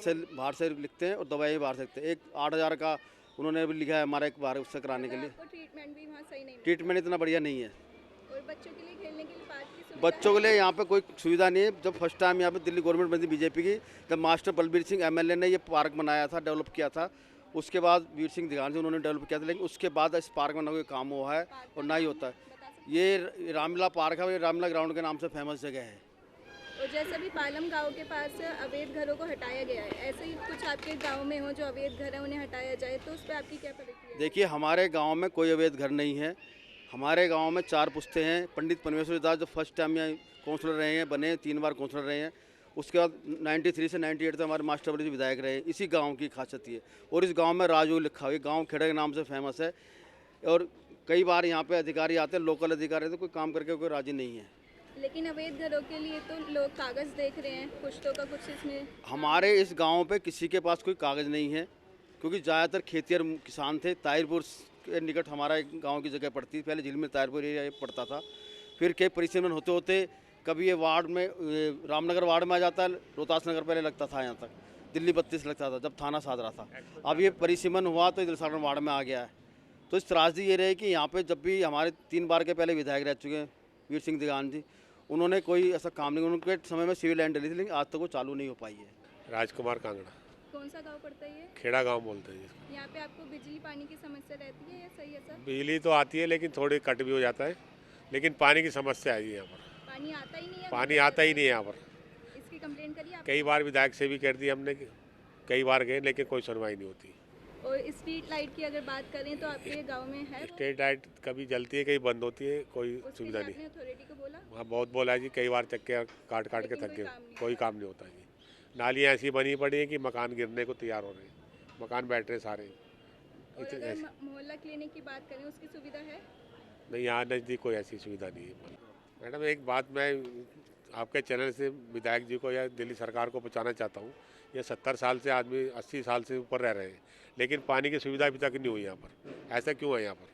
से लिखते हैं और दवाई भी बाहर से लिखते हैं। एक 8,000 का उन्होंने अभी लिखा है हमारा एक बार उससे कराने के लिए। ट्रीटमेंट भी वहाँ सही नहीं? ट्रीटमेंट इतना बढ़िया नहीं है। और बच्चों के लिए खेलने के लिए पार्क की सुविधा? बच्चों के लिए यहाँ पे कोई सुविधा नहीं है। जब फर्स्ट टाइम यहाँ पे दिल्ली गवर्नमेंट बनी बीजेपी की, जब मास्टर बलबीर सिंह एमएलए ने ये पार्क बनाया था, डेवलप किया था, उसके बाद वीर सिंह दिगान से उन्होंने डेवलप किया था, लेकिन उसके बाद इस पार्क में ना कोई काम हुआ है और ना ही होता है। ये रामलीला पार्क है, ये रामलीला ग्राउंड के नाम से फेमस जगह है। और जैसे अभी पालम गांव के पास अवैध घरों को हटाया गया है, ऐसे ही कुछ आपके गांव में हो जो अवैध घर है उन्हें हटाया जाए, तो उस पर आपकी क्या प्रतिक्रिया है? देखिए, हमारे गांव में कोई अवैध घर नहीं है। हमारे गांव में 4 पुश्ते हैं। पंडित परमेश्वर दास जो फर्स्ट टाइम यहाँ काउंसलर रहे हैं, बने 3 बार काउंसलर रहे हैं। उसके बाद 93 से 98 तक हमारे मास्टर बड़ी विधायक रहे। इसी गाँव की खासियत है। और इस गाँव में राजू लिखा हुआ, गाँव खेड़ा के नाम से फेमस है। और कई बार यहाँ पे अधिकारी आते हैं, लोकल अधिकारी, तो कोई काम करके कोई राजी नहीं है। लेकिन अवैध घरों के लिए तो लोग कागज़ देख रहे हैं, पुश्तों का कुछ इसमें? हमारे इस गांव पे किसी के पास कोई कागज़ नहीं है, क्योंकि ज़्यादातर खेतिहर किसान थे। ताहिरपुर के निकट हमारा एक गांव की जगह पड़ती, पहले झील में ताहिरपुर एरिया पड़ता था। फिर कई परिसीमन होते होते कभी ये वार्ड में, रामनगर वार्ड में आ जाता है। रोहतास नगर पहले लगता था, यहाँ तक दिल्ली 32 लगता था जब थाना सादरा था। अब ये परिसीमन हुआ तो दिलसागरण वार्ड में आ गया है। तो इस त्रासदी ये रहे कि यहाँ पे जब भी हमारे 3 बार के पहले विधायक रह चुके हैं वीर सिंह दिगान जी, उन्होंने कोई ऐसा काम नहीं, उनके समय में सिविल लाइन डली थी, लेकिन आज तक वो चालू नहीं हो पाई है। राजकुमार कांगड़ा। कौन सा गांव पड़ता है ये? खेड़ा गांव बोलते हैं जिसको। यहाँ पे आपको बिजली पानी की समस्या रहती है या सही है सर? बिजली तो आती है लेकिन थोड़ी कट भी हो जाता है, लेकिन पानी की समस्या है यहाँ पर। पानी आता ही नहीं है? पानी आता ही नहीं है यहाँ पर। इसकी कंप्लेंट करी आपने? कई बार विधायक से भी कर दी हमने, कई बार गए लेकिन कोई सुनवाई नहीं होती। और स्ट्रीट लाइट की अगर बात करें तो आपके गांव में है? स्ट्रीट लाइट कभी जलती है, कभी बंद होती है, कोई सुविधा नहीं। अथॉरिटी को बोला? हाँ, बहुत बोला है जी, कई बार चक्के काट के थक गए, कोई काम नहीं होता जी। नालियाँ ऐसी बनी पड़ी हैं कि मकान गिरने को तैयार हो रहे हैं, मकान बैठ रहे सारे। और अगर मोहल्ला क्लिनिक की बात करें उसकी सुविधा है? नहीं, यहाँ नज़दीक कोई ऐसी सुविधा नहीं है। मैडम, एक बात मैं आपके चैनल से विधायक जी को या दिल्ली सरकार को पहुँचाना चाहता हूँ, ये 70 साल से आदमी 80 साल से ऊपर रह रहे हैं, लेकिन पानी की सुविधा अभी तक नहीं हुई यहाँ पर। ऐसा क्यों है यहाँ पर?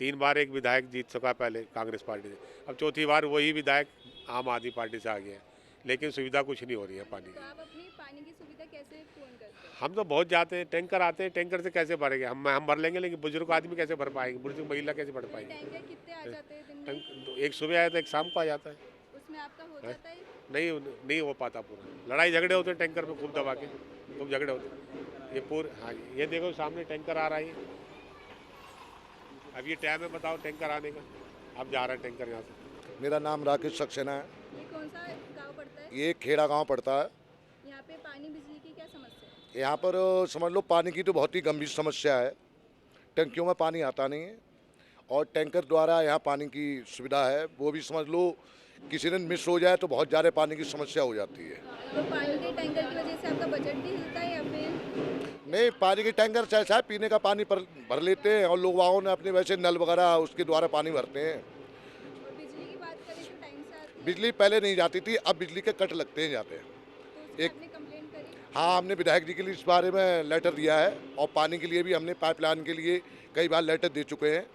3 बार एक विधायक जीत चुका पहले कांग्रेस पार्टी से, अब चौथी बार वही विधायक आम आदमी पार्टी से आ गया है, लेकिन सुविधा कुछ नहीं हो रही है पानी की। तो आप अपनी पानी की सुविधा कैसे पूर्ण करते हैं? हम तो बहुत जाते हैं, टैंकर आते हैं, टैंकर से कैसे भरेंगे? हम भर लेंगे, लेकिन बुजुर्ग आदमी कैसे भर पाएंगे? बुजुर्ग महिला कैसे भर पाएंगे? टैंकर कितने आ जाते हैं दिन में? एक सुबह आया था, एक शाम को आ जाता है। उसमें आपका हो जाता है? नहीं हो पाता पूरा। लड़ाई झगड़े होते हैं टैंकर में, खूब दबा के खूब झगड़े होते हैं। ये पूरे, हाँ ये देखो सामने टैंकर आ रहा है, अब ये टाइम है बताओ टैंकर आने का, अब जा रहा है टैंकर यहाँ से। मेरा नाम राकेश सक्सेना है। ये कौन सा गांव पड़ता है? ये खेड़ा गांव पड़ता है। यहाँ पे पानी बिजली की क्या समस्या है? यहाँ पर समझ लो पानी की तो बहुत ही गंभीर समस्या है। टंकियों में पानी आता नहीं है और टैंकर द्वारा यहाँ पानी की सुविधा है, वो भी समझ लो किसी दिन मिस हो जाए तो बहुत ज़्यादा पानी की समस्या हो जाती है। तो पानी के टैंकर की वजह से आपका बजट भी हिलता है या फिर? नहीं, पानी के टैंकर से ऐसा है, पीने का पानी भर लेते हैं और लोग वालों ने अपने वैसे नल वगैरह उसके द्वारा पानी भरते हैं। और बिजली की बात करें तो टाइम से आती है? बिजली पहले नहीं जाती थी, अब बिजली के कट लगते हैं जाते हैं। तो आपने कंप्लेंट करी? हाँ, हमने विधायक जी के लिए इस बारे में लेटर दिया है और पानी के लिए भी हमने पाइपलाइन के लिए कई बार लेटर दे चुके हैं,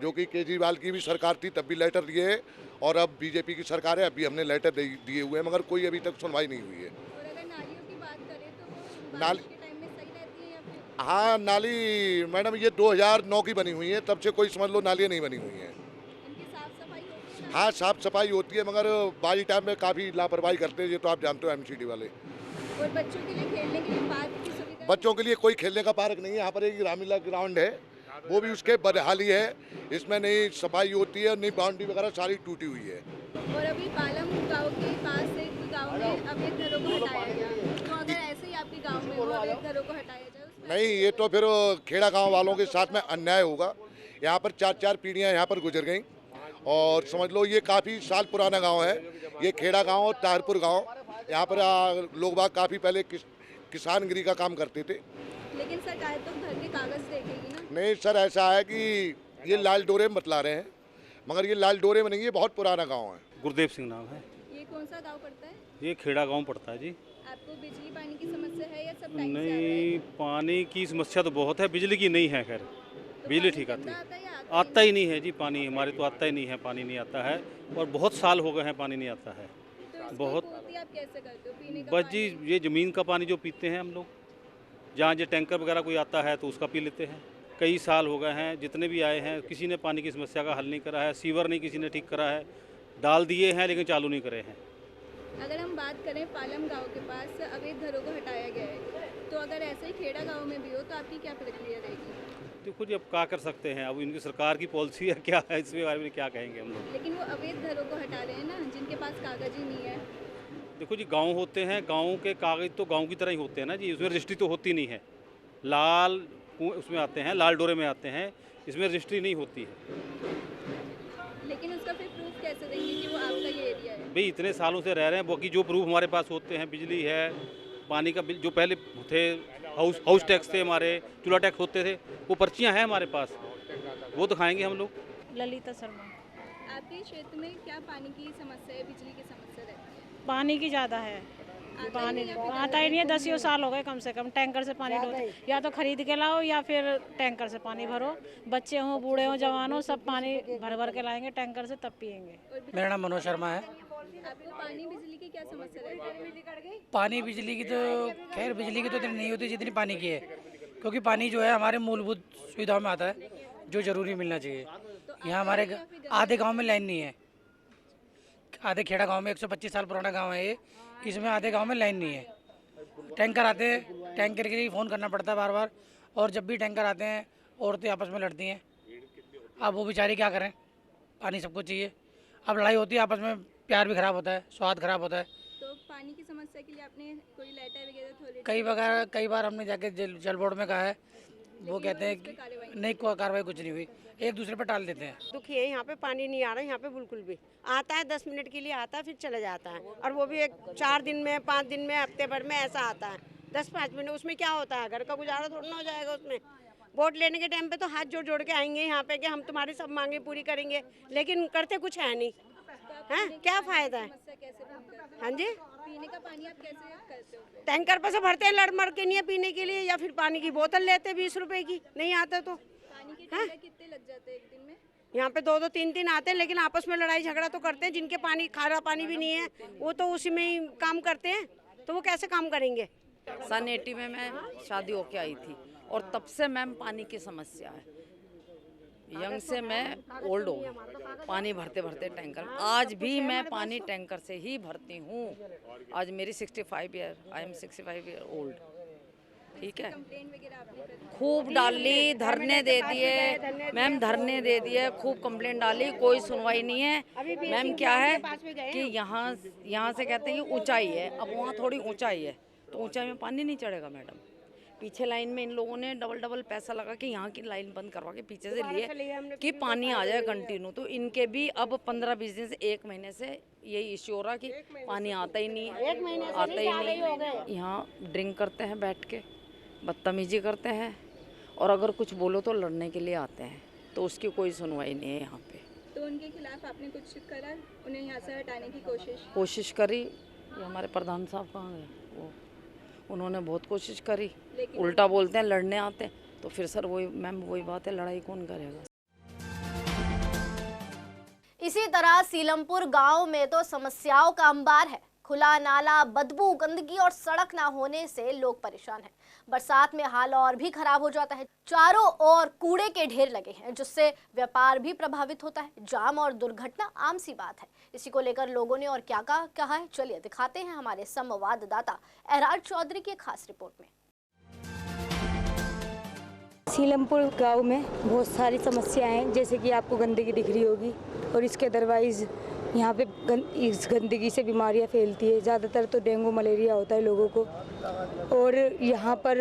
जो कि केजरीवाल की भी सरकार थी तब भी लेटर दिए हैं और अब बीजेपी की सरकार है, अभी हमने लेटर दिए हुए हैं, मगर कोई अभी तक सुनवाई नहीं हुई है। और अगर नालियों की बात करें तो वो नाली, बारिश के टाइम में सही रहती है या फिर? हाँ नाली मैडम ये 2009 की बनी हुई है, तब से कोई समझ लो नालियाँ नहीं बनी हुई हैं। इनकी साफ सफाई होती है? हाँ साफ सफाई होती है, मगर बारी टाइम में काफ़ी लापरवाही करते हैं, ये तो आप जानते हो एमसीडी वाले। और बच्चों के लिए खेलने के लिए पार्क की सुविधा? बच्चों के लिए कोई खेलने का पार्क नहीं है, यहाँ पर एक रामलीला ग्राउंड है, वो भी उसके बदहाली है, इसमें नहीं सफाई होती है, नहीं बाउंड्री वगैरह सारी टूटी हुई है। और अभी पालम गांव के पास एक गांव में अवैध घरों को हटाया गया, तो अगर ऐसे ही आपके गांव में वो अवैध घरों को हटाया जाए उसमें? नहीं, ये तो फिर खेड़ा गांव वालों के साथ में अन्याय होगा। यहाँ पर 4 पीढ़ियाँ यहाँ पर गुजर गई और समझ लो ये काफ़ी साल पुराना गांव है, ये खेड़ा गांव और तारपुर गांव। यहाँ पर लोग बाग काफ़ी पहले किसानगिरी का काम करते थे। लेकिन सरकार तो घर के कागज देखेगी ना? नहीं सर, ऐसा है कि ये लाल डोरे में बतला रहे हैं, मगर ये लाल डोरे में नहीं, ये बहुत पुराना गांव है। गुरदेव सिंह नाम है। ये कौन सा गांव पड़ता है? ये खेड़ा गांव पड़ता है जी। आपको बिजली पानी की समस्या है या सब टाइम से नहीं, पानी की समस्या तो बहुत है, बिजली की नहीं है। खैर तो बिजली ठीक आती है, आता ही नहीं है जी पानी, हमारे तो आता ही नहीं है, पानी नहीं आता है और बहुत साल हो गए हैं पानी नहीं आता है। बहुत आप कैसे करते हो पीने का? बस जी ये ज़मीन का पानी जो पीते हैं हम लोग, जहाँ जो टैंकर वगैरह कोई आता है तो उसका पी लेते हैं। कई साल हो गए हैं, जितने भी आए हैं किसी ने पानी की समस्या का हल नहीं करा है, सीवर नहीं किसी ने ठीक करा है, डाल दिए हैं लेकिन चालू नहीं करे हैं। अगर हम बात करें पालम गांव के पास अवैध घरों को हटाया गया है, तो अगर ऐसे ही खेड़ा गांव में भी हो तो आपकी क्या प्रतिक्रिया रहेगी? देखो जी अब क्या कर सकते हैं, अब इनकी सरकार की पॉलिसी है क्या है, इसके बारे में क्या कहेंगे हम लोग। लेकिन वो अवैध घरों को हटा रहे हैं ना, जिनके पास कागज ही नहीं है। देखो जी गांव होते हैं, गांव के कागज तो गांव की तरह ही होते हैं ना जी, उसमें रजिस्ट्री तो होती नहीं है। लाल उसमें आते हैं, लाल डोरे में आते हैं, इसमें रजिस्ट्री नहीं होती है। लेकिन उसका फिर प्रूफ कैसे देंगे कि वो आपका ये एरिया है? भाई इतने सालों से रह रहे हैं, बाकी जो प्रूफ हमारे पास होते हैं, बिजली है, पानी का बिल जो पहले थे, हाउस टैक्स थे हमारे, चूल्हा टैक्स होते थे, वो पर्चियाँ हैं हमारे पास, वो दिखाएंगे हम लोग। ललिता शर्मा। आपके क्षेत्र में क्या पानी की समस्या है, बिजली की समस्या रहती है? पानी की ज़्यादा है, पानी आता ही नहीं है। 10 साल हो गए कम से कम, टैंकर से पानी लो, या तो खरीद के लाओ या फिर टैंकर से पानी भरो। बच्चे हों, बूढ़े हों, जवान हों, सब पानी भर भर के लाएंगे टैंकर से, तब पियेंगे। मेरा नाम मनोज शर्मा है। आपको पानी बिजली की क्या समस्या रहती है? पानी बिजली की तो खैर बिजली की तो इतनी नहीं होती जितनी पानी की है, क्योंकि पानी जो है हमारे मूलभूत सुविधाओं में आता है, जो ज़रूरी मिलना चाहिए। यहाँ हमारे आधे गाँव में लाइन नहीं है, आधे खेड़ा गांव में 125 साल पुराना गांव है ये, इसमें आधे गांव में लाइन नहीं है। टैंकर आते हैं, टैंकर के लिए फ़ोन करना पड़ता है बार बार, और जब भी टैंकर आते हैं औरतें आपस में लड़ती हैं। अब वो बेचारी क्या करें, पानी सबको चाहिए। अब लड़ाई होती है आपस में, प्यार भी ख़राब होता है, स्वाद ख़राब होता है। तो पानी की समस्या के लिए आपने कोई लेटर वगैरह कई बार हमने जाके जल बोर्ड में कहा है, वो कहते हैं कि नहीं, कोई कार्रवाई कुछ नहीं हुई, एक दूसरे पर टाल देते हैं। दुखी है, यहाँ पे पानी नहीं आ रहा है, यहाँ पे बिल्कुल भी आता है 10 मिनट के लिए आता है, फिर चला जाता है, और वो भी 4 दिन में, 5 दिन में, हफ्ते भर में ऐसा आता है। 10-5 मिनट, उसमें क्या होता है, घर का गुजारा थोड़ा ना हो जाएगा उसमें। वोट लेने के टाइम पे तो हाथ जोड़ जोड़ के आएंगे यहाँ पे कि हम तुम्हारी सब मांगे पूरी करेंगे, लेकिन करते कुछ है नहीं। हैं, क्या फायदा है? हाँ जी, पीने का पानी आप कैसे करते हो? टैंकर पर से भरते हैं लड़ मड़ के नहीं पीने के लिए, या फिर पानी की बोतल लेते 20 रुपए की, नहीं आता तो। पानी के टैंकर कितने लग जाते हैं एक दिन में? यहाँ पे 2-2 3-3 आते हैं, लेकिन आपस में लड़ाई झगड़ा तो करते हैं। जिनके पानी खारा पानी भी नहीं है वो तो उसी में ही काम करते हैं, तो वो कैसे काम करेंगे? सन 80 में मैं शादी होके आई थी और तब से मैम पानी की समस्या है। यंग से मैं ओल्ड हो गई, पानी भरते भरते टैंकर। आज भी मैं पानी टैंकर से ही भरती हूँ। आज मेरी 65 year, I am 65 year old. ठीक है, खूब डाली, धरने दे दिए मैम, धरने दे दिए, खूब कंप्लेंट डाली, कोई सुनवाई नहीं है मैम। क्या है कि यहाँ से कहते हैं कि ऊंचाई है, अब वहाँ थोड़ी ऊंचाई है तो ऊंचाई में पानी नहीं चढ़ेगा मैडम। पीछे लाइन में इन लोगों ने डबल पैसा लगा के यहाँ की लाइन बंद करवा के पीछे से लिए कि पानी आ जाए कंटिन्यू। तो इनके भी अब 15-20 दिन से 1 महीने से यही इश्यू हो रहा कि पानी आता ही नहीं है, आता ही नहीं। यहाँ ड्रिंक करते हैं बैठ के, बदतमीजी करते हैं, और अगर कुछ बोलो तो लड़ने के लिए आते हैं, तो उसकी कोई सुनवाई नहीं है यहाँ पे। तो उनके खिलाफ आपने कुछ करा, उन्हें यहाँ से हटाने की कोशिश करी? ये हमारे प्रधान साहब कहाँ गए? वो उन्होंने बहुत कोशिश करी, उल्टा बोलते हैं, लड़ने आते हैं। तो फिर सर वही मैम, वही बात है, लड़ाई कौन करेगा? इसी तरह सीलमपुर गांव में तो समस्याओं का अंबार है। खुला नाला, बदबू, गंदगी और सड़क ना होने से लोग परेशान हैं। बरसात में हाल और भी खराब हो जाता है। चारों ओर कूड़े के ढेर लगे हैं, जिससे व्यापार भी प्रभावित होता है। जाम और दुर्घटना आम सी बात है। इसी को लेकर लोगों ने और क्या कहा है, चलिए दिखाते हैं हमारे संवाददाता एहराज चौधरी की खास रिपोर्ट में। सीलमपुर गांव में बहुत सारी समस्याएं हैं, जैसे कि आपको गंदगी दिख रही होगी, और इसके अदरवाइज़ यहाँ पे इस गंदगी से बीमारियाँ फैलती है। ज़्यादातर तो डेंगू मलेरिया होता है लोगों को। और यहाँ पर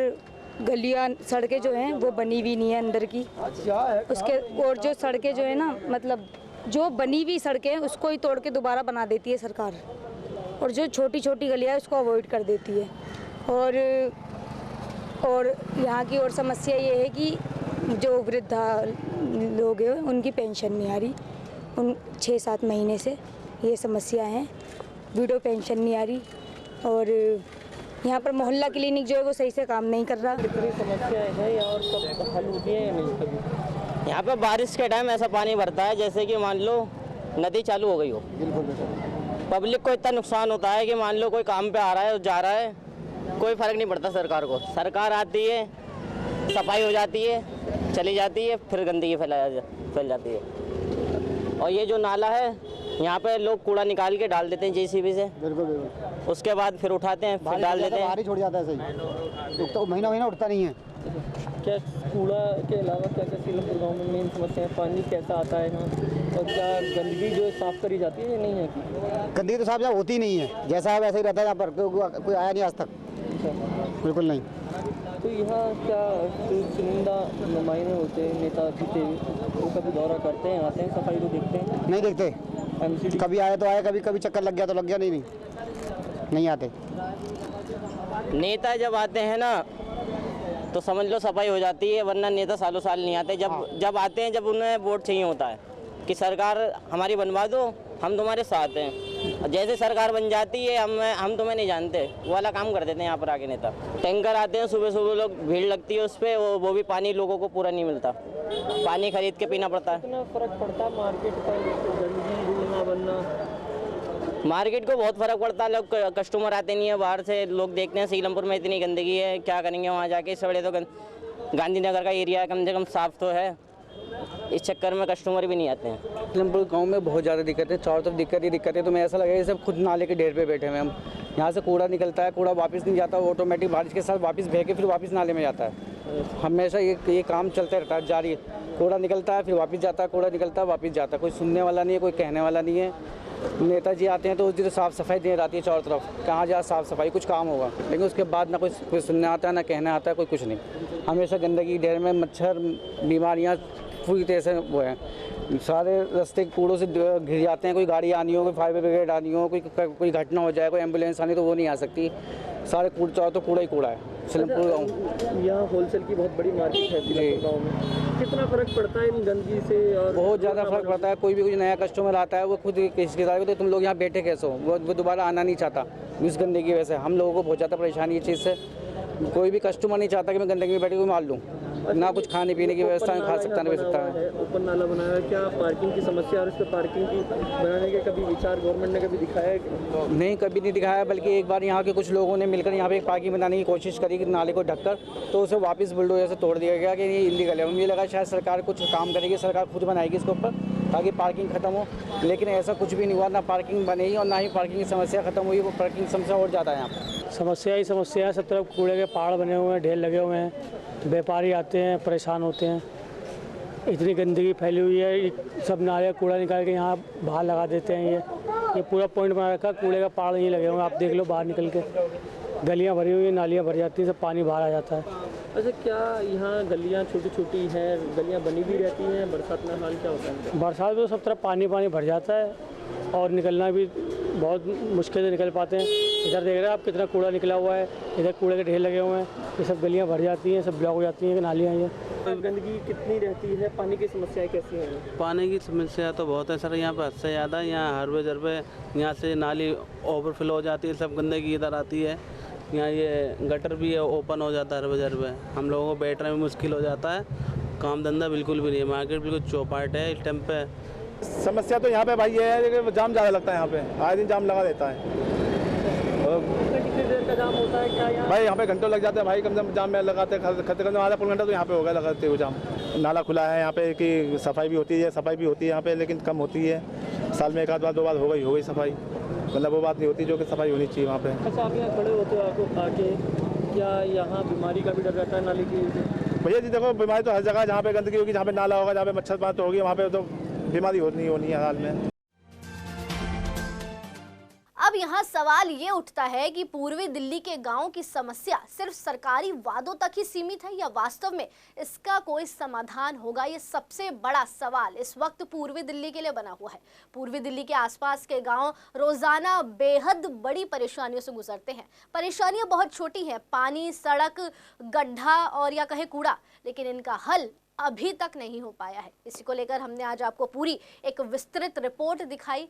गलियाँ, सड़कें जो हैं वो बनी हुई नहीं है अंदर की उसके, और जो सड़कें जो है ना, मतलब जो बनी हुई सड़कें हैं उसको ही तोड़ के दोबारा बना देती है सरकार, और जो छोटी छोटी गलियाँ है उसको अवॉइड कर देती है। और यहाँ की और समस्या ये है कि जो वृद्धा लोग हैं उनकी पेंशन नहीं आ रही, उन 6-7 महीने से ये समस्या है। विडो पेंशन नहीं आ रही, और यहाँ पर मोहल्ला क्लिनिक जो है वो सही से काम नहीं कर रहा। कितनी समस्याएं हैं यहाँ और कब हल होती है या नहीं कभी? यहाँ पर बारिश के टाइम ऐसा पानी भरता है जैसे कि मान लो नदी चालू हो गई हो। पब्लिक को इतना नुकसान होता है कि मान लो कोई काम पे आ रहा है और जा रहा है, कोई फर्क नहीं पड़ता सरकार को। सरकार आती है, सफाई हो जाती है, चली जाती है, फिर गंदगी फैल जाती है। और ये जो नाला है यहाँ पे लोग कूड़ा निकाल के डाल देते हैं जेसीबी से, बिल्कुल। उसके बाद फिर उठाते हैं, फिर डाल देते हैं, बाहर ही छोड़ जाता है। सही तो महीना उठता नहीं है। क्या कूड़ा के अलावा क्या क्या सीलमपुर गाँव में मेन समस्या है? पानी कैसा आता है यहाँ, और क्या गंदगी जो है साफ़ करी जाती है या नहीं है? गंदगी तो साफ यहाँ होती ही नहीं है, जैसा है वैसे ही रहता है यहाँ पर, कोई आया नहीं आज तक, बिल्कुल नहीं। तो यहाँ क्या चुनिंदा नुमाइंदे होते हैं, नेता जीते, वो कभी दौरा करते हैं, आते हैं, सफाई को देखते हैं? नहीं देखते। कभी आए तो आए, कभी चक्कर लग गया तो लग गया, नहीं आते। नेता जब आते हैं ना तो समझ लो सफाई हो जाती है, वरना नेता सालों साल नहीं आते। जब आते हैं जब उन्हें वोट चाहिए होता है कि सरकार हमारी बनवा दो, हम तुम्हारे साथ हैं। जैसे सरकार बन जाती है हम तुम्हें नहीं जानते, वो वाला काम कर देते हैं यहाँ पर आके नेता। टैंकर आते हैं सुबह सुबह, लोग भीड़ लगती है उस पर, वो भी पानी लोगों को पूरा नहीं मिलता, पानी खरीद के पीना पड़ता है। कितना फर्क पड़ता है मार्केट का, गंदगी ना बनना? मार्केट को बहुत फ़र्क पड़ता है। लोग कस्टमर आते नहीं है बाहर से, लोग देखते हैं सीलमपुर में इतनी गंदगी है, क्या करेंगे वहाँ जाके। इससे बड़े तो गांधीनगर का एरिया कम से कम साफ़ तो है, इस चक्कर में कस्टमर भी नहीं आते हैं। सीलमपुर गांव में बहुत ज़्यादा दिक्कत है, चारों तरफ दिक्कत है। तो मैं ऐसा लगा जैसे खुद नाले के ढेर पे बैठे हुए हम। यहाँ से कूड़ा निकलता है, कूड़ा वापस नहीं जाता, ऑटोमेटिक बारिश के साथ वापस बह के फिर वापस नाले में जाता है। हमेशा ये काम चलता रहता है, जारी। कूड़ा निकलता है फिर वापस जाता है, कूड़ा निकलता है वापस जाता है। कोई सुनने वाला नहीं है, कोई कहने वाला नहीं है। नेताजी आते हैं तो उस दिन साफ़ सफाई देनी रहती है चारों तरफ, कहाँ जा साफ़ सफाई, कुछ काम होगा, लेकिन उसके बाद ना कोई सुनने आता है, ना कहने आता है, कोई कुछ नहीं। हमेशा गंदगी ढेर में, मच्छर, बीमारियाँ पूरी तरह से वो है, सारे रास्ते कूड़ों से घिर जाते हैं। कोई गाड़ी आनी हो, कोई फायर ब्रिगेड आनी हो, कोई घटना हो जाए, कोई एम्बुलेंस आनी तो वो नहीं आ सकती। सारे कूड़ चाहो तो कूड़ा ही कूड़ा है सिलमपुर गाँव। यहाँ होलसेल की बहुत बड़ी मार्केट है सिलमपुर गाँव में। कितना फर्क पड़ता है इन गंदगी से? और बहुत ज़्यादा फर्क पड़ता है। कोई भी कोई नया कस्टमर आता है वो खुद किसके साथ तो तुम लोग यहाँ बैठे कैसे हो, वो दोबारा आना नहीं चाहता इस गंदगी की वजह से। हम लोगों को बहुत ज़्यादा परेशानी इस चीज़ से। कोई भी कस्टमर नहीं चाहता कि मैं गंदगी में बैठ के मार लूँ, ना कुछ खाने पीने की व्यवस्था खा सकता ना पी सकता है। ऊपर नाला बनाया है, क्या पार्किंग की समस्या और इस पर पार्किंग की बनाने का कभी विचार गवर्नमेंट ने कभी दिखाया है? नहीं, कभी नहीं दिखाया। बल्कि एक बार यहाँ के कुछ लोगों ने मिलकर यहाँ पे एक पार्किंग बनाने की कोशिश करी कि नाले को ढककर, तो उसे वापस बुलडोजर से तोड़ दिया गया कि ये इलीगल है। मुझे लगा शायद सरकार कुछ काम करेगी, सरकार खुद बनाएगी इसके ऊपर ताकि पार्किंग खत्म हो, लेकिन ऐसा कुछ भी नहीं हुआ। ना पार्किंग बनी और ना ही पार्किंग की समस्या खत्म हुई। वो पार्किंग समस्या और ज़्यादा है यहाँ पर। समस्या ही समस्या है, सब तरफ कूड़े के पहाड़ बने हुए हैं, ढेर लगे हुए हैं, व्यापारी आते हैं परेशान होते हैं। इतनी गंदगी फैली हुई है, सब नाले कूड़ा निकाल के यहाँ बाहर लगा देते हैं। ये पूरा पॉइंट बना रखा, कूड़े का पहाड़ नहीं लगे हुए हैं। आप देख लो बाहर निकल के, गलियाँ भरी हुई हैं, नालियाँ भर जाती हैं, सब पानी बाहर आ जाता है। अच्छा, क्या यहाँ गलियाँ छोटी छोटी हैं, गलियाँ बनी भी रहती हैं, बरसात में हाल क्या होता है? बरसात में तो सब तरफ पानी भर जाता है और निकलना भी बहुत मुश्किल से निकल पाते हैं। इधर देख रहे हैं आप कितना कूड़ा निकला हुआ है, इधर कूड़े के ढेर लगे हुए हैं, ये सब गलियाँ भर जाती हैं, सब ब्लॉक हो जाती हैं नालियाँ। ये गंदगी कितनी रहती है? पानी की समस्याएं कैसी हैं? पानी की समस्या तो बहुत है सर, यहाँ पर हद से ज़्यादा। यहाँ हर वजह पे यहाँ से नाली ओवरफ्लो हो जाती है, सब गंदगी इधर आती है। यहाँ ये गटर भी है, ओपन हो जाता है हर वजह पे। हम लोगों को बैठने में मुश्किल हो जाता है, काम धंधा बिल्कुल भी नहीं है। मार्केट बिल्कुल चौपाट है इस टाइम पे। समस्या तो यहाँ पे भाई ये है कि जाम ज़्यादा लगता है, यहाँ पे आए दिन जाम लगा देता है। कितनी देर का जाम होता है क्या यहाँ? भाई यहाँ पे घंटों लग जाते हैं भाई, कम से कम जाम में लगाते खतरे कम आधा पौन घंटा तो यहाँ पे होगा लगाते हुए जाम। नाला खुला है यहाँ पे कि सफाई भी होती है यहाँ पे, लेकिन कम होती है। साल में एक आध बार दो बार हो गई सफाई, मतलब वो बात नहीं होती जो कि सफाई होनी चाहिए वहाँ पे। अच्छा, आप यहाँ खड़े होते हो, आपको आके क्या यहाँ बीमारी का भी डर रहता है नाली की? भैया जी देखो, बीमारी तो हर जगह जहाँ पे गंदगी होगी, जहाँ पे नाला होगा, जहाँ पे मच्छर बात होगी, वहाँ पे तो बीमारी होनी है हाल में। अब यहाँ सवाल ये उठता है कि पूर्वी दिल्ली के गांवों की समस्या सिर्फ सरकारी वादों तक ही सीमित है या वास्तव में इसका कोई समाधान होगा? ये सबसे बड़ा सवाल इस वक्त पूर्वी दिल्ली के लिए बना हुआ है। पूर्वी दिल्ली के आसपास के गांव रोजाना बेहद बड़ी परेशानियों से गुजरते हैं। परेशानियां बहुत छोटी हैं, पानी, सड़क, गड्ढा और या कहे कूड़ा, लेकिन इनका हल अभी तक नहीं हो पाया है। इसी को लेकर हमने आज आपको पूरी एक विस्तृत रिपोर्ट दिखाई।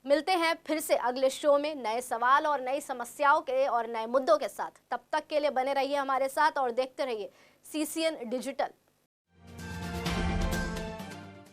मिलते हैं फिर से अगले शो में नए सवाल और नई समस्याओं के और नए मुद्दों के साथ। तब तक के लिए बने रहिए हमारे साथ और देखते रहिए CCN डिजिटल।